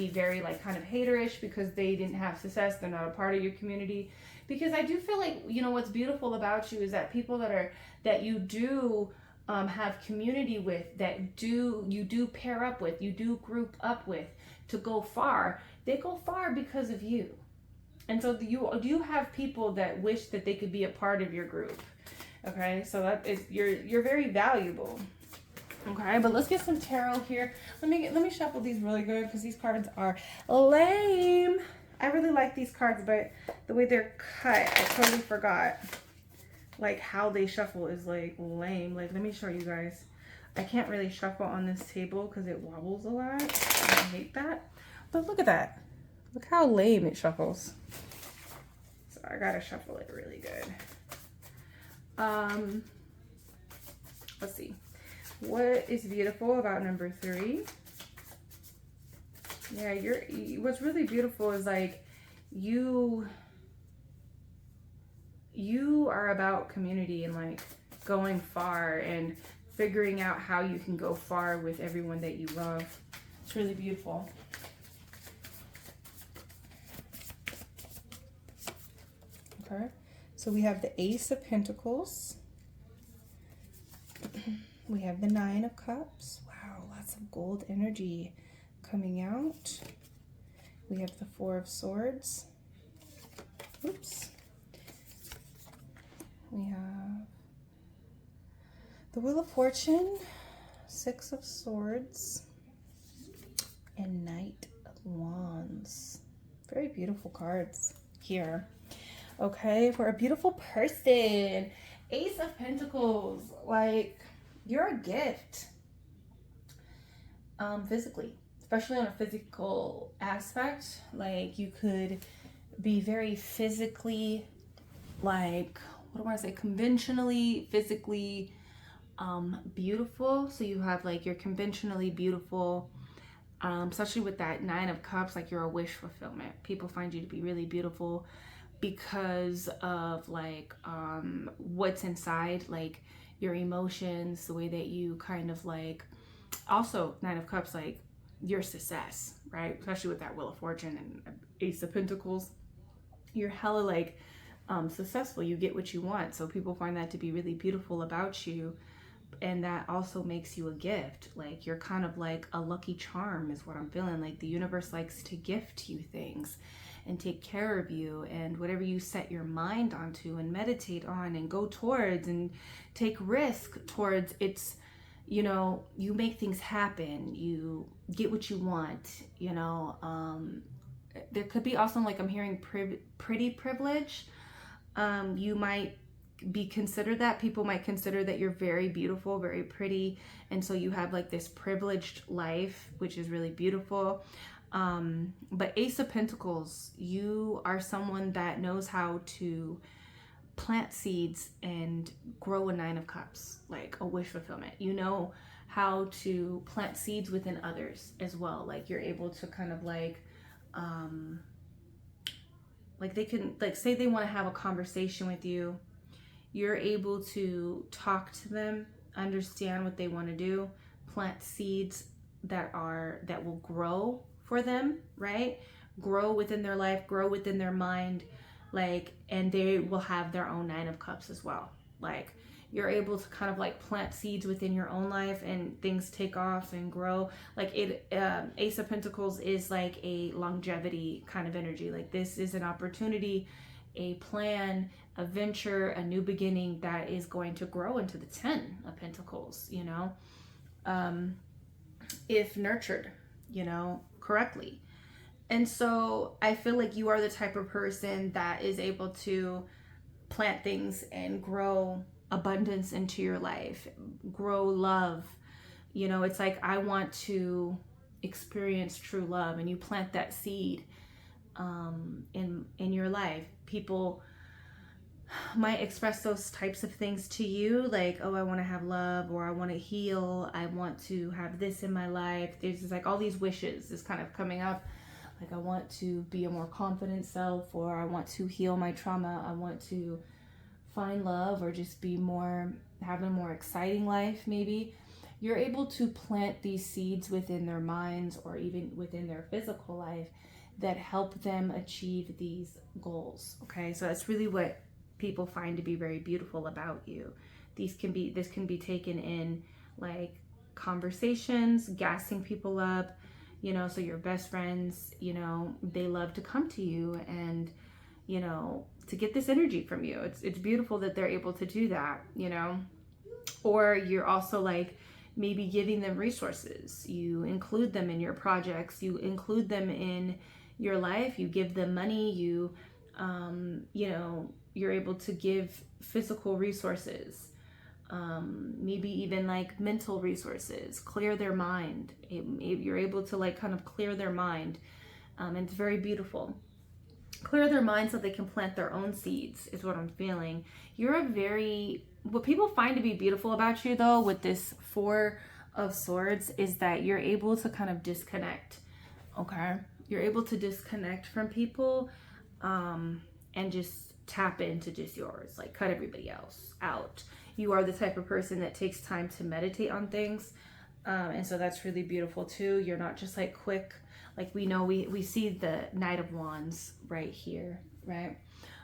very like kind of haterish because they didn't have success. They're not a part of your community. Because I do feel like, you know, what's beautiful about you is that people that you do have community with, that you do pair up with, you do group up with to go far. They go far because of you. And so you have people that wish that they could be a part of your group. Okay, so that is, you're very valuable. Okay, but let's get some tarot here. Let me shuffle these really good, because these cards are lame. I really like these cards, but the way they're cut, I totally forgot like how they shuffle is like lame. Like, let me show you guys. I can't really shuffle on this table because it wobbles a lot. I hate that. But look at that. Look how lame it shuffles. So I gotta shuffle it really good. Let's see. What is beautiful about number 3? Yeah, what's really beautiful is like you are about community and like going far and figuring out how you can go far with everyone that you love. It's really beautiful. Okay, so we have the Ace of Pentacles. We have the Nine of Cups. Wow, lots of gold energy coming out. We have the Four of Swords. Oops. We have the Wheel of Fortune, Six of Swords, and Knight of Wands. Very beautiful cards here. Okay, for a beautiful person. Ace of Pentacles, like you're a gift. Physically, especially on a physical aspect, like you could be very physically, like, what do I want to say, conventionally, physically beautiful. So you have like, you're conventionally beautiful, especially with that Nine of Cups, like you're a wish fulfillment. People find you to be really beautiful because of like what's inside, like your emotions, the way that you kind of like, also Nine of Cups, like your success, right? Especially with that Wheel of Fortune and Ace of Pentacles, you're hella like successful. You get what you want, so people find that to be really beautiful about you. And that also makes you a gift. Like you're kind of like a lucky charm is what I'm feeling. Like the universe likes to gift you things and take care of you, and whatever you set your mind onto and meditate on and go towards and take risk towards, it's, you know, you make things happen, you get what you want, you know. There could be also, like I'm hearing pretty privilege. You might be considered that. People might consider that you're very beautiful, very pretty, and so you have like this privileged life, which is really beautiful. But Ace of Pentacles, you are someone that knows how to plant seeds and grow a Nine of Cups, like a wish fulfillment. You know how to plant seeds within others as well. Like you're able to kind of like they can, like, say they want to have a conversation with you, you're able to talk to them, understand what they want to do, plant seeds that will grow for them, right? Grow within their life, grow within their mind, like, and they will have their own Nine of Cups as well. Like you're able to kind of like plant seeds within your own life and things take off and grow. Like Ace of Pentacles is like a longevity kind of energy. Like this is an opportunity, a plan, a venture, a new beginning that is going to grow into the 10 of Pentacles, you know, if nurtured, you know, correctly. And so I feel like you are the type of person that is able to plant things and grow abundance into your life, grow love. You know, it's like, I want to experience true love, and you plant that seed in your life. People might express those types of things to you, like, oh, I want to have love, or I want to heal, I want to have this in my life. There's just like all these wishes is kind of coming up. Like, I want to be a more confident self, or I want to heal my trauma, I want to find love, or just be more, have a more exciting life. Maybe you're able to plant these seeds within their minds or even within their physical life that help them achieve these goals. Okay, so that's really what people find to be very beautiful about you. This can be taken in like conversations, gassing people up, you know, so your best friends, you know, they love to come to you and, you know, to get this energy from you. It's beautiful that they're able to do that, you know. Or you're also like maybe giving them resources. You include them in your projects, you include them in your life, you give them money, you You know, you're able to give physical resources, maybe even like mental resources, clear their mind. You're able to like kind of clear their mind. And it's very beautiful. Clear their mind so they can plant their own seeds is what I'm feeling. You're a very, what people find to be beautiful about you though with this Four of Swords is that you're able to kind of disconnect. Okay, you're able to disconnect from people, and just tap into just yours, like cut everybody else out. You are the type of person that takes time to meditate on things, and so that's really beautiful too. You're not just like quick, like we know we see the Knight of Wands right here, right?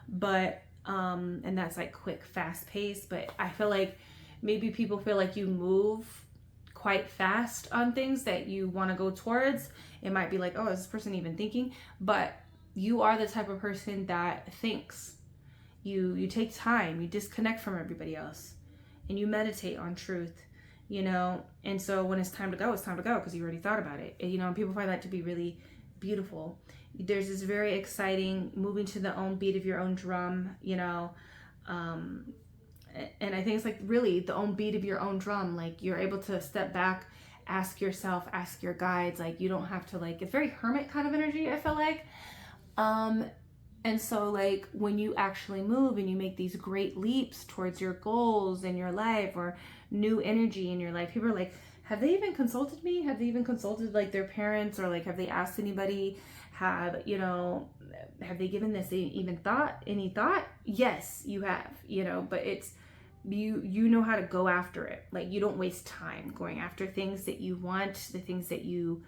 But and that's like quick, fast paced, but I feel like maybe people feel like you move quite fast on things that you want to go towards. It might be like, oh, is this person even thinking? But you are the type of person that thinks. You take time, you disconnect from everybody else, and you meditate on truth, you know? And so when it's time to go, it's time to go because you already thought about it. And, you know, and people find that to be really beautiful. There's this very exciting moving to the own beat of your own drum, you know? And I think it's like really the own beat of your own drum. Like you're able to step back, ask yourself, ask your guides. Like you don't have to like, it's very hermit kind of energy, I feel like. And so like when you actually move and you make these great leaps towards your goals in your life or new energy in your life, people are like, have they even consulted me? Have they even consulted like their parents, or like have they asked anybody? Have, you know, have they given this even any thought? Yes, you have, you know, but it's, you know how to go after it. Like you don't waste time going after things that you want, the things that you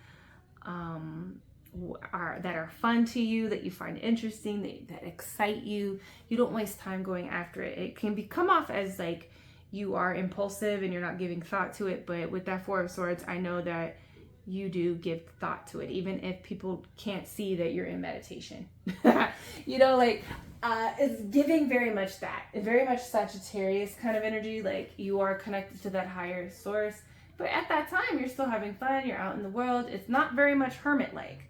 are fun to you, that you find interesting, that excite you. You don't waste time going after it. It can come off as like you are impulsive and you're not giving thought to it, but with that Four of Swords, I know that you do give thought to it, even if people can't see that you're in meditation. You know, like it's giving very much that. It's very much Sagittarius kind of energy, like you are connected to that higher source, but at that time you're still having fun, you're out in the world. It's not very much hermit-like.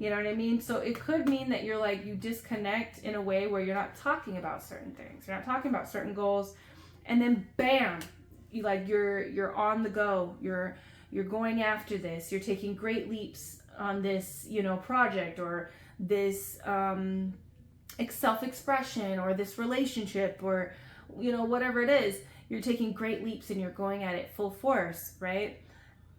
You know what I mean? So it could mean that you're like, you disconnect in a way where you're not talking about certain things. You're not talking about certain goals. And then bam, you're on the go. You're going after this. You're taking great leaps on this, you know, project or this self-expression or this relationship or, you know, whatever it is. You're taking great leaps and you're going at it full force, right?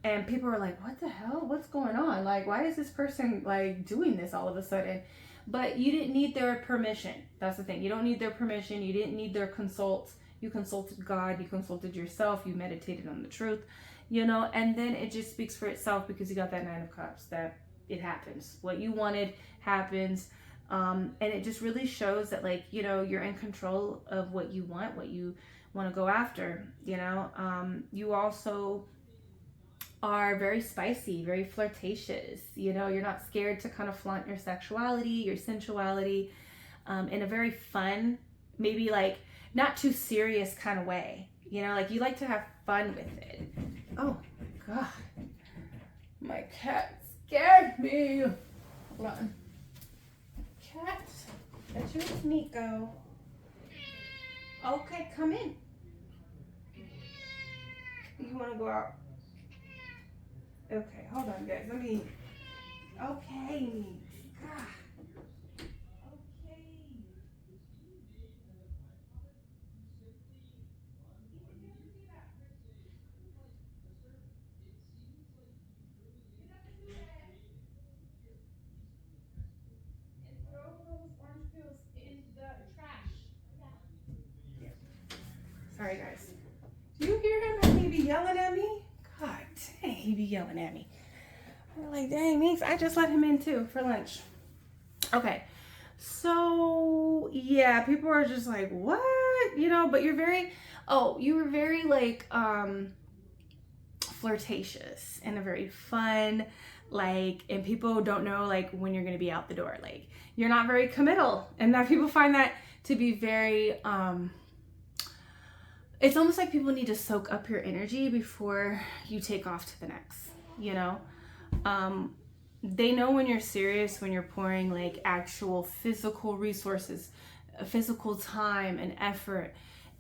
And people are like, what the hell? What's going on? Like, why is this person like doing this all of a sudden? But you didn't need their permission. That's the thing. You don't need their permission. You didn't need their consult. You consulted God. You consulted yourself. You meditated on the truth, you know, and then it just speaks for itself because you got that Nine of Cups, that it happens. What you wanted happens. And it just really shows that, like, you know, you're in control of what you want to go after, you know. You also are very spicy, very flirtatious, you know. You're not scared to kind of flaunt your sexuality, your sensuality, in a very fun, maybe like not too serious kind of way, you know, like you like to have fun with it. Oh God, my cat scared me. Hold on. Cat, that's your Nico. Okay, come in. You want to go out? Okay, hold on, guys. Let me. Okay. God. Okay. And throw those orange pills in the trash. Sorry, guys. Do you hear him? He be yelling at me? God dang, he be yelling at me. I'm like, dang, thanks. I just let him in too for lunch. Okay. So, yeah, people are just like, what? You know, but you were very like, flirtatious and a very fun, like, and people don't know like when you're going to be out the door. Like, you're not very committal. And that people find that to be very, it's almost like people need to soak up your energy before you take off to the next, you know? they know when you're serious, when you're pouring like actual physical resources, physical time and effort,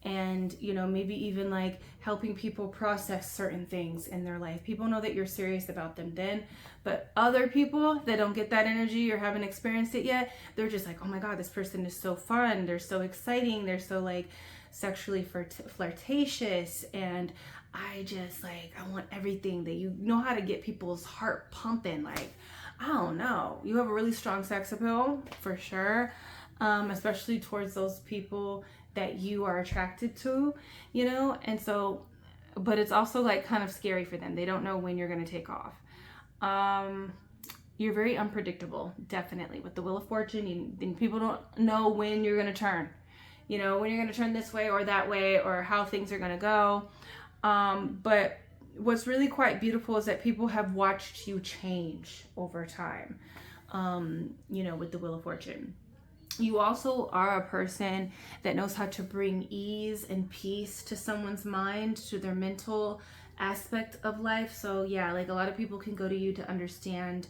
and you know, maybe even like helping people process certain things in their life. People know that you're serious about them then. But other people that don't get that energy or haven't experienced it yet, they're just like, oh my god, this person is so fun, they're so exciting, they're so like sexually flirtatious, and I just like, I want everything. That you know how to get people's heart pumping. Like, I don't know, you have a really strong sex appeal for sure, especially towards those people that you are attracted to, you know. And so, but it's also like kind of scary for them. They don't know when you're going to take off. You're very unpredictable, definitely, with the Wheel of Fortune. And people don't know when you're going to turn, you know, when you're going to turn this way or that way, or how things are going to go. But what's really quite beautiful is that people have watched you change over time, you know, with the Wheel of Fortune. You also are a person that knows how to bring ease and peace to someone's mind, to their mental aspect of life. So yeah, like a lot of people can go to you to understand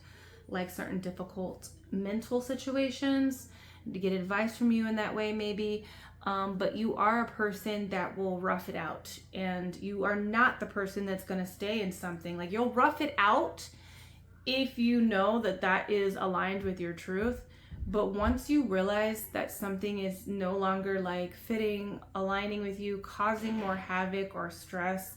like certain difficult mental situations, to get advice from you in that way maybe. But you are a person that will rough it out, and you are not the person that's going to stay in something. Like, you'll rough it out if you know that that is aligned with your truth. But once you realize that something is no longer like fitting, aligning with you, causing more havoc or stress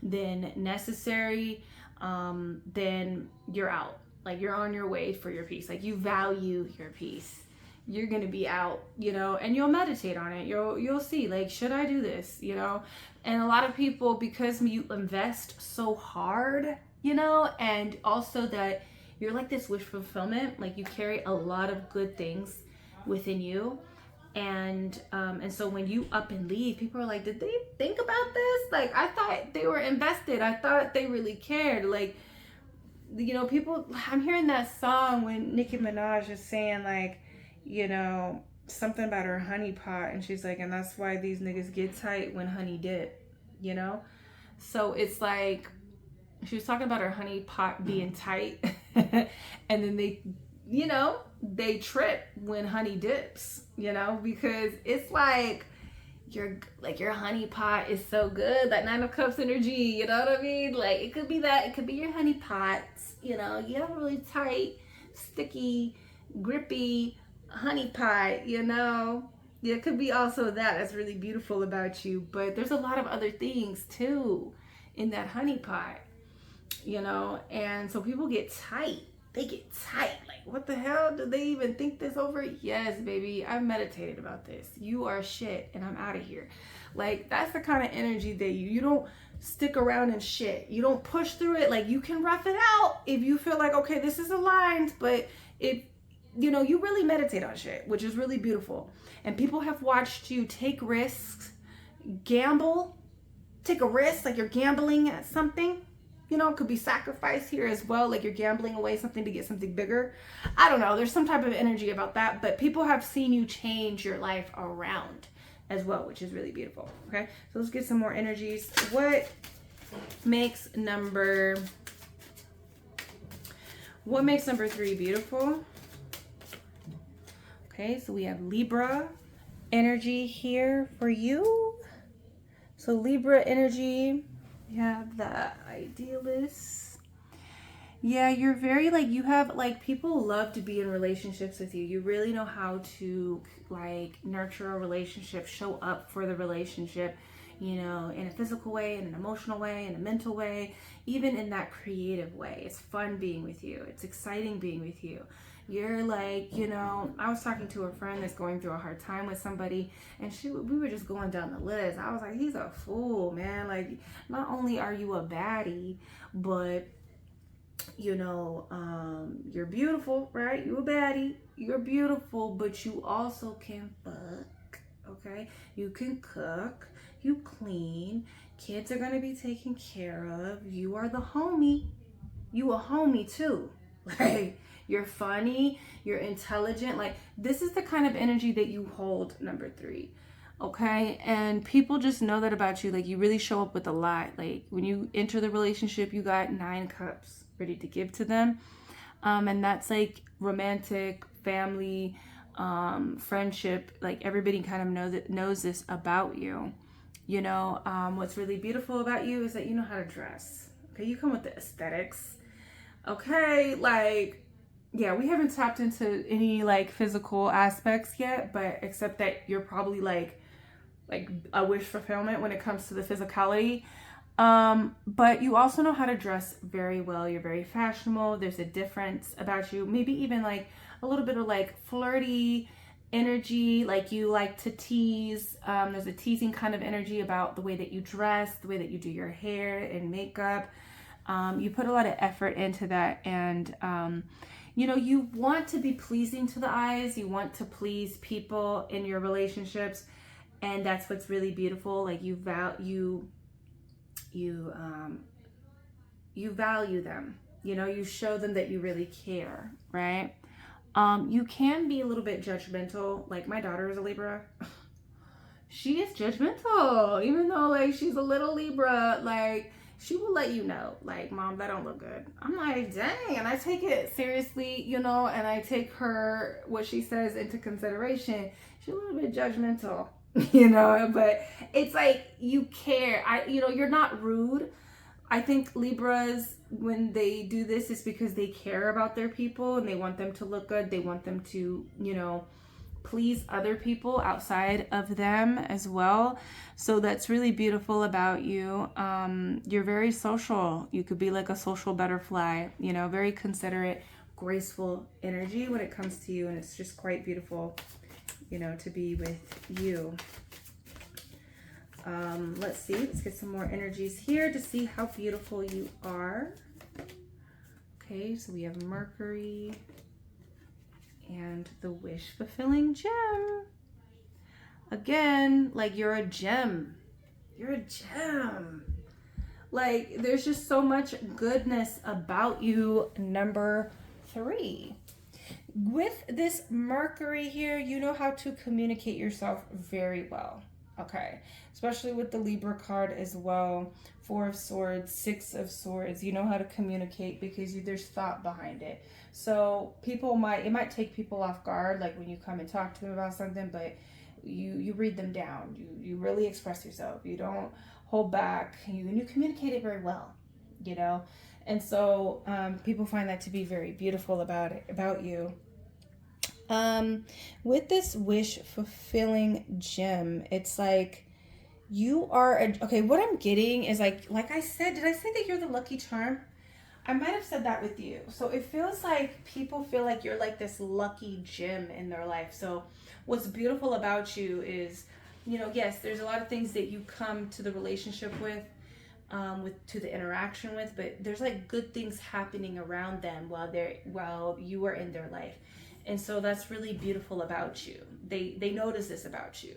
than necessary, then you're out. Like, you're on your way for your peace. Like, you value your peace. You're gonna be out, you know, and you'll meditate on it. You'll see, like, should I do this, you know? And a lot of people, because you invest so hard, you know, and also that you're like this wish fulfillment, like you carry a lot of good things within you. And so when you up and leave, people are like, did they think about this? Like, I thought they were invested. I thought they really cared. Like, you know, people, I'm hearing that song when Nicki Minaj is saying like, you know, something about her honey pot, and she's like, and that's why these niggas get tight when honey dip, you know? So it's like, she was talking about her honey pot being tight, and then they, you know, they trip when honey dips, you know, because it's like your honey pot is so good, that 9 of Cups energy, you know what I mean? Like, it could be that, it could be your honey pots, you know, you have a really tight, sticky, grippy honey pot, you know. It could be also that's really beautiful about you, but there's a lot of other things too in that honey pot, you know. And so people get tight. They get tight. Like, what the hell? Do they even think this over? Yes, baby, I've meditated about this. You are shit and I'm out of here. Like, that's the kind of energy that you don't stick around in shit. You don't push through it. Like, you can rough it out if you feel like, okay, this is aligned, but if, you know, you really meditate on shit, which is really beautiful. And people have watched you take risks, gamble, take a risk, like you're gambling at something. You know, it could be sacrifice here as well, like you're gambling away something to get something bigger. I don't know, there's some type of energy about that, but people have seen you change your life around as well, which is really beautiful. Okay, so let's get some more energies. What makes number 3 beautiful? Okay, so we have Libra energy here for you. So Libra energy, we have the Idealist. Yeah, you're very like, you have like, people love to be in relationships with you. You really know how to like nurture a relationship, show up for the relationship, you know, in a physical way, in an emotional way, in a mental way, even in that creative way. It's fun being with you. It's exciting being with you. You're like, you know, I was talking to a friend that's going through a hard time with somebody, and we were just going down the list. I was like, he's a fool, man. Like, not only are you a baddie, but, you know, you're beautiful, right? You a baddie, you're beautiful, but you also can fuck, okay? You can cook, you clean, kids are gonna be taken care of, you are the homie. You a homie too. Like, you're funny, you're intelligent. Like, this is the kind of energy that you hold, number 3. Okay, and people just know that about you. Like, you really show up with a lot. Like, when you enter the relationship, you got 9 cups ready to give to them. And that's like romantic, family, friendship. Like everybody kind of knows this about you. You know, what's really beautiful about you is that you know how to dress. Okay, you come with the aesthetics. Okay, like, yeah, we haven't tapped into any like physical aspects yet, but except that you're probably like a wish fulfillment when it comes to the physicality. But you also know how to dress very well. You're very fashionable. There's a difference about you. Maybe even like a little bit of like flirty energy, like you like to tease. There's a teasing kind of energy about the way that you dress, the way that you do your hair and makeup. You put a lot of effort into that, and you know, you want to be pleasing to the eyes. You want to please people in your relationships, and that's what's really beautiful. Like you value them. You know, you show them that you really care, right? You can be a little bit judgmental. Like my daughter is a Libra. She is judgmental, even though like she's a little Libra. Like she will let you know, like, Mom, that don't look good. I'm like, dang, and I take it seriously, you know, and I take what she says into consideration. She's a little bit judgmental, you know, but it's like you care. You know, you're not rude. I think Libras, when they do this, is because they care about their people and they want them to look good. They want them to, you know, please other people outside of them as well. So that's really beautiful about you. You're very social. You could be like a social butterfly, you know, very considerate, graceful energy when it comes to you. And it's just quite beautiful, you know, to be with you. Let's see, let's get some more energies here to see how beautiful you are. Okay, so we have Mercury and the wish fulfilling gem. Again, like you're a gem. You're a gem. Like there's just so much goodness about you. Number 3. With this Mercury here, you know how to communicate yourself very well. Okay, especially with the Libra card as well. 4 of Swords, 6 of Swords. You know how to communicate because there's thought behind it. So it might take people off guard, like when you come and talk to them about something, but you read them down. You really express yourself. You don't hold back. You communicate it very well, you know. And so people find that to be very beautiful about you. With this wish fulfilling gem, it's like you are okay. What I'm getting is like I said, did I say that you're the lucky charm? I might have said that with you. So it feels like people feel like you're like this lucky gem in their life. So what's beautiful about you is, you know, yes, there's a lot of things that you come to the relationship with to the interaction with, but there's like good things happening around them while you are in their life. And so that's really beautiful about you. They notice this about you.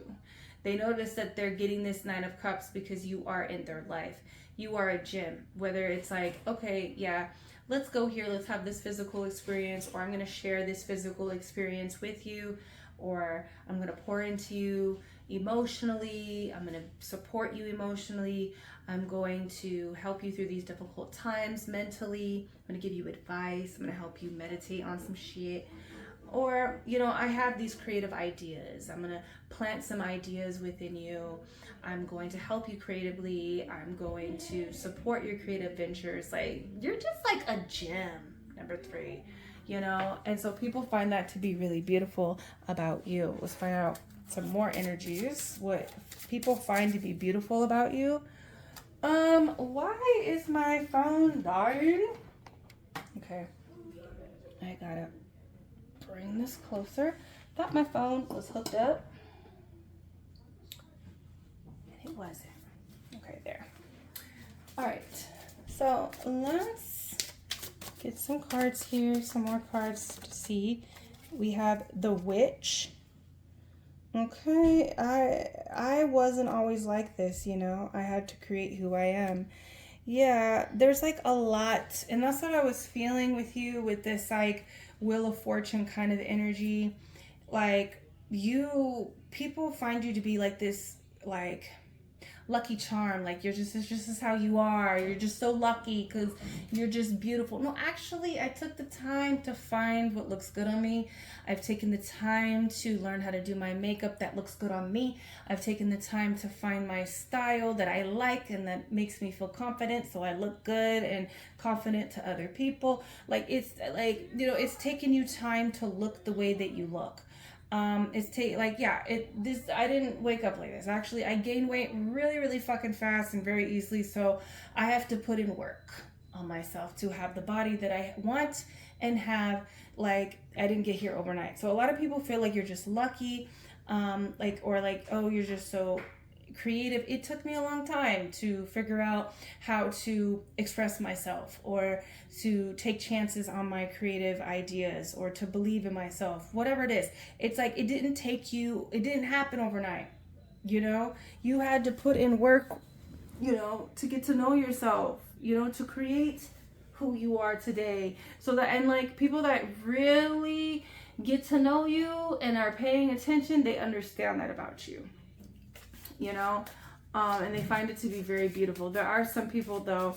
They notice that they're getting this 9 of Cups because you are in their life. You are a gem, whether it's like, okay, yeah, let's go here, let's have this physical experience, or I'm going to share this physical experience with you, or I'm going to pour into you emotionally, I'm going to support you emotionally, I'm going to help you through these difficult times mentally, I'm going to give you advice, I'm going to help you meditate on some shit. Or, you know, I have these creative ideas. I'm going to plant some ideas within you. I'm going to help you creatively. I'm going to support your creative ventures. Like, you're just like a gem, number 3, you know? And so people find that to be really beautiful about you. Let's find out some more energies. What people find to be beautiful about you. Why is my phone dying? Okay. I got it. Bring this closer. Thought my phone was hooked up. And it wasn't. Okay, there. All right. So let's get some cards here. Some more cards to see. We have the Witch. Okay, I wasn't always like this, you know. I had to create who I am. Yeah, there's like a lot, and that's what I was feeling with you with this like Wheel of Fortune kind of energy. Like people find you to be like this, like lucky charm, like it's just how you are, you're just so lucky because you're just beautiful. No, actually, I took the time to find what looks good on me. I've taken the time to learn how to do my makeup that looks good on me. I've taken the time to find my style that I like and that makes me feel confident, so I look good and confident to other people. Like, it's like, you know, it's taken you time to look the way that you look. I didn't wake up like this. Actually, I gained weight really, really fucking fast and very easily. So I have to put in work on myself to have the body that I want and have. Like, I didn't get here overnight. So a lot of people feel like you're just lucky, oh, you're just so creative. It took me a long time to figure out how to express myself, or to take chances on my creative ideas, or to believe in myself, whatever it is. It's like, it didn't happen overnight. You know, you had to put in work, you know, to get to know yourself, you know, to create who you are today. So that, and like, people that really get to know you and are paying attention, they understand that about you. You know, and they find it to be very beautiful. There are some people though,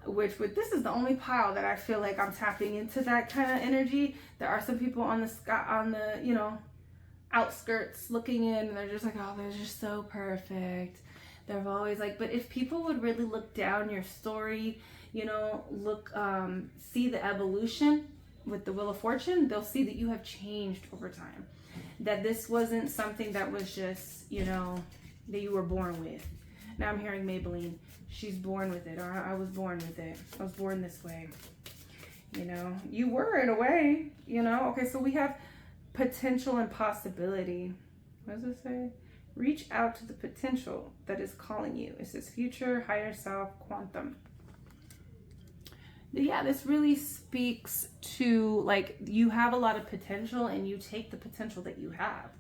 this is the only pile that I feel like I'm tapping into that kind of energy. There are some people on the you know, outskirts looking in, and they're just like, oh, they're just so perfect. They're always like, but if people would really look down your story, you know, see the evolution with the Wheel of Fortune, they'll see that you have changed over time. That this wasn't something that was just, you know, that you were born with. Now I'm hearing Maybelline. She's born with it, or I was born with it. I was born this way. You know, you were in a way, you know. Okay, so we have potential and possibility. What does it say? Reach out to the potential that is calling you. It says future, higher self, quantum. Yeah, this really speaks to, like, you have a lot of potential and you take the potential that you have.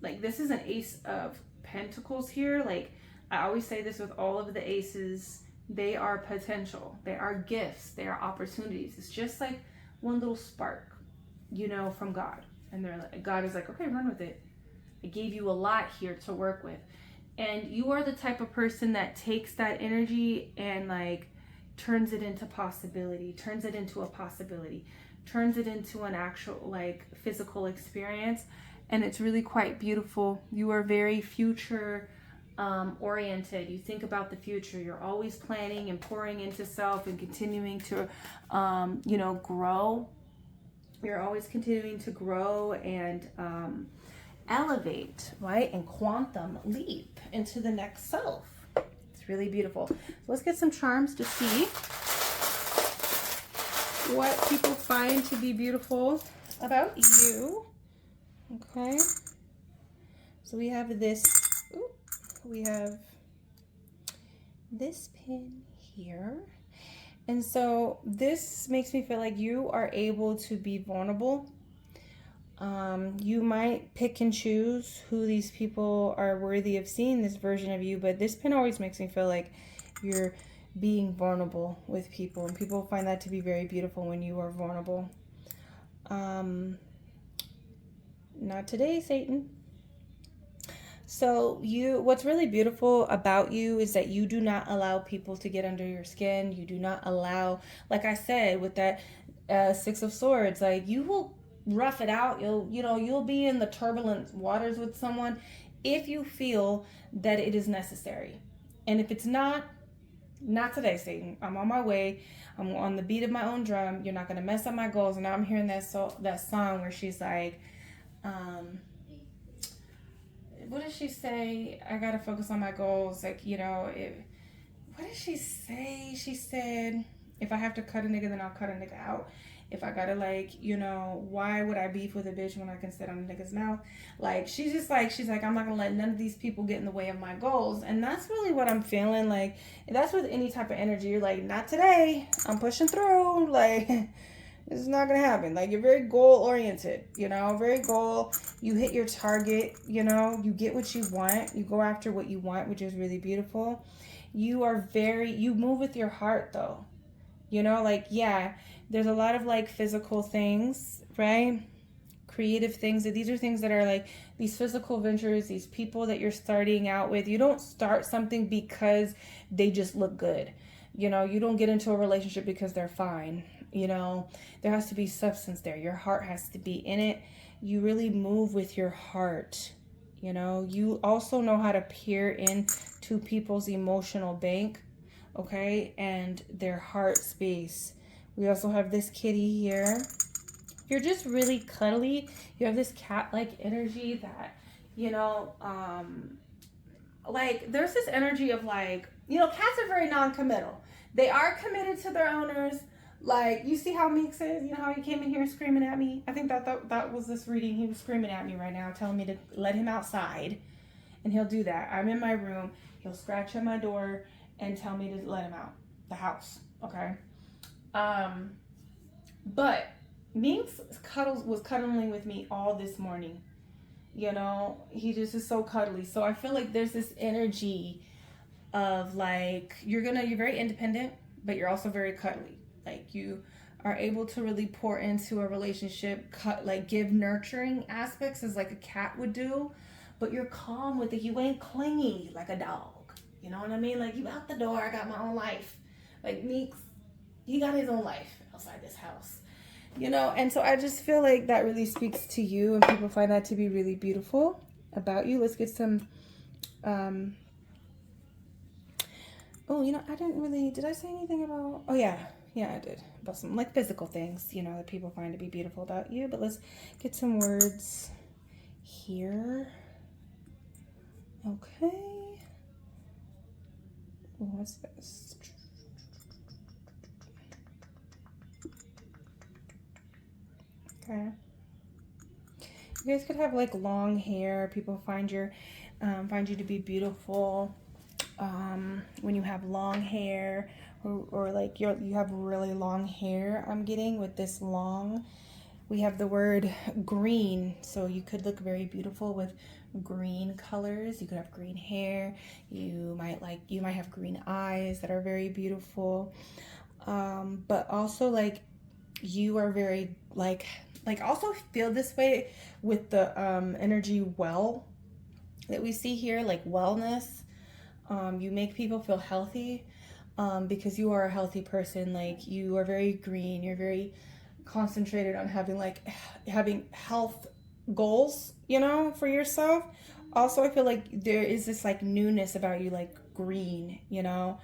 Like this is an Ace of Pentacles here. Like, I always say this with all of the aces, they are potential. They are gifts. They are opportunities. It's just like one little spark, you know, from God. And God is like, okay, run with it. I gave you a lot here to work with. And you are the type of person that takes that energy and like turns it into possibility, turns it into a possibility, turns it into an actual like physical experience. And it's really quite beautiful. You are very future oriented. You think about the future. You're always planning and pouring into self and continuing to, you know, grow. You're always continuing to grow and elevate, right? And quantum leap into the next self. It's really beautiful. So let's get some charms to see what people find to be beautiful about you. Okay, so we have this, we have this pin here. And so this makes me feel like you are able to be vulnerable. You might pick and choose who these people are worthy of seeing this version of you, but this pin always makes me feel like you're being vulnerable with people, and people find that to be very beautiful when you are vulnerable. Not today, Satan. So what's really beautiful about you is that you do not allow people to get under your skin. You do not allow, like I said, with that Six of Swords, like you will rough it out. You'll be in the turbulent waters with someone if you feel that it is necessary. And if it's not today, Satan. I'm on my way. I'm on the beat of my own drum. You're not going to mess up my goals. And now I'm hearing that song where she's like, what does she say? I gotta focus on my goals. Like, you know, what did she say? She said, if I have to cut a nigga, then I'll cut a nigga out. If I gotta, like, you know, why would I beef with a bitch when I can sit on a nigga's mouth? Like, she's like, I'm not gonna let none of these people get in the way of my goals. And that's really what I'm feeling. Like, that's with any type of energy. You're like, not today. I'm pushing through. Like, this is not going to happen. Like, you're very goal-oriented, you know, very goal. You hit your target, you know, you get what you want. You go after what you want, which is really beautiful. You move with your heart, though. You know, like, yeah, there's a lot of, like, physical things, right? creative things. These are things that are like these physical ventures, these people that you're starting out with. You don't start something because they just look good. You know, you don't get into a relationship because they're fine. You know, there has to be substance there. Your heart has to be in it. You really move with your heart. You know, you also know how to peer into people's emotional bank, okay, and their heart space. We also have this kitty here. You're just really cuddly. You have this cat-like energy that, you know, like there's this energy of like, you know, cats are very non-committal. They are committed to their owners. Like, you see how Meeks is? You know how he came in here screaming at me? I think that was this reading. He was screaming at me right now, telling me to let him outside. And he'll do that. I'm in my room. He'll scratch at my door and tell me to let him out the house. Okay? But Meeks was cuddling with me all this morning. You know, he just is so cuddly. So I feel like there's this energy of like, you're very independent, but you're also very cuddly. Like, you are able to really pour into a relationship, like give nurturing aspects as like a cat would do, but you're calm with it. You ain't clingy like a dog. You know what I mean? Like, you out the door, I got my own life. Like Meeks, he got his own life outside this house. You know, and so I just feel like that really speaks to you, and people find that to be really beautiful about you. Let's get some, oh, you know, did I say anything about, oh yeah, I did, about some like physical things, you know, that people find to be beautiful about you. But let's get some words here. Okay. What's this? Okay. You guys could have like long hair. People find you to be beautiful when you have long hair, or like you have really long hair. I'm getting with this long. We have the word green, so you could look very beautiful with green colors. You could have green hair. You might have green eyes that are very beautiful. But also like you are very like also feel this way with the energy well that we see here, like wellness. You make people feel healthy because you are a healthy person. Like, you are very green. You're very concentrated on having health goals, you know, for yourself. Also, I feel like there is this like newness about you, like green, you know,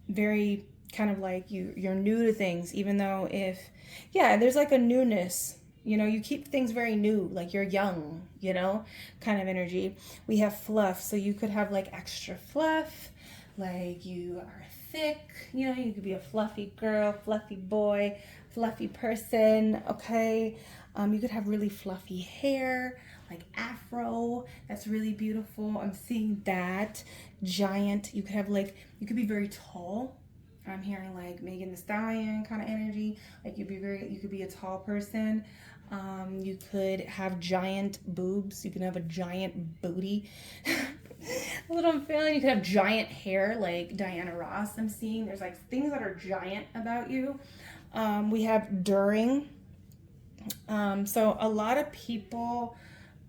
very kind of like you're new to things, even though there's like a newness. You know, you keep things very new, like you're young, you know, kind of energy. We have fluff, so you could have like extra fluff, like you are thick, you know, you could be a fluffy girl, fluffy boy, fluffy person, okay? You could have really fluffy hair, like afro, that's really beautiful. I'm seeing that. Giant, you could be very tall. I'm hearing like Megan Thee Stallion kind of energy. Like you could be a tall person. You could have giant boobs. You can have a giant booty. That's what I'm feeling. You could have giant hair like Diana Ross. I'm seeing there's like things that are giant about you. We have during. So a lot of people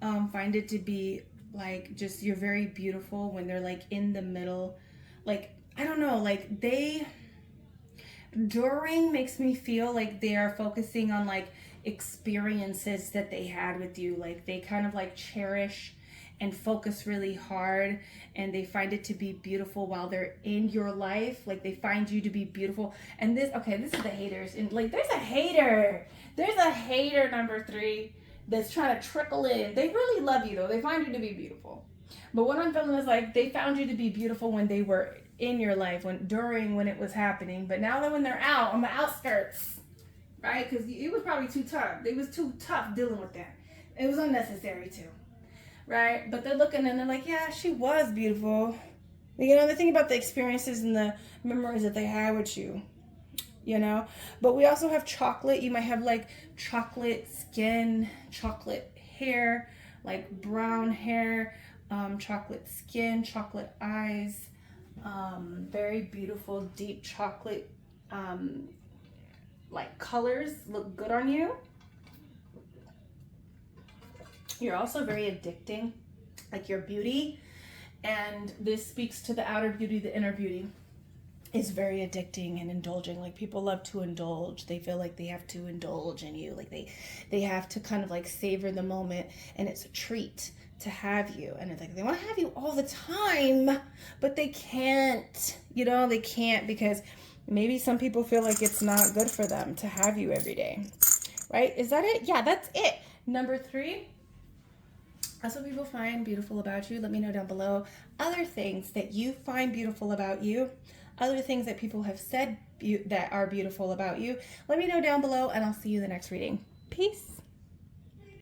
find it to be like just you're very beautiful when they're like in the middle. Like, I don't know, like during makes me feel like they are focusing on like experiences that they had with you. Like they kind of like cherish and focus really hard, and they find it to be beautiful while they're in your life. Like they find you to be beautiful. And this is the haters. And like there's a hater number 3 that's trying to trickle in. They really love you though. They find you to be beautiful. But what I'm feeling is like they found you to be beautiful when they were in your life, when it was happening. But now that when they're out on the outskirts, right? Because it was probably too tough. It was too tough dealing with that. It was unnecessary too, right? But they're looking and they're like, yeah, she was beautiful. You know, they're thinking about the experiences and the memories that they had with you, you know? But we also have chocolate. You might have like chocolate skin, chocolate hair, like brown hair, chocolate skin, chocolate eyes, very beautiful, deep chocolate, like colors look good on you. You're also very addicting, like your beauty. And this speaks to the outer beauty, the inner beauty is very addicting and indulging. Like people love to indulge. They feel like they have to indulge in you. Like they have to kind of like savor the moment, and it's a treat to have you. And it's like they want to have you all the time, but they can't, you know, they can't, because maybe some people feel like it's not good for them to have you every day, right? Is that it? Yeah, that's it. Number 3, that's what people find beautiful about you. Let me know down below other things that you find beautiful about you, other things that people have said that are beautiful about you. Let me know down below, and I'll see you in the next reading. Peace.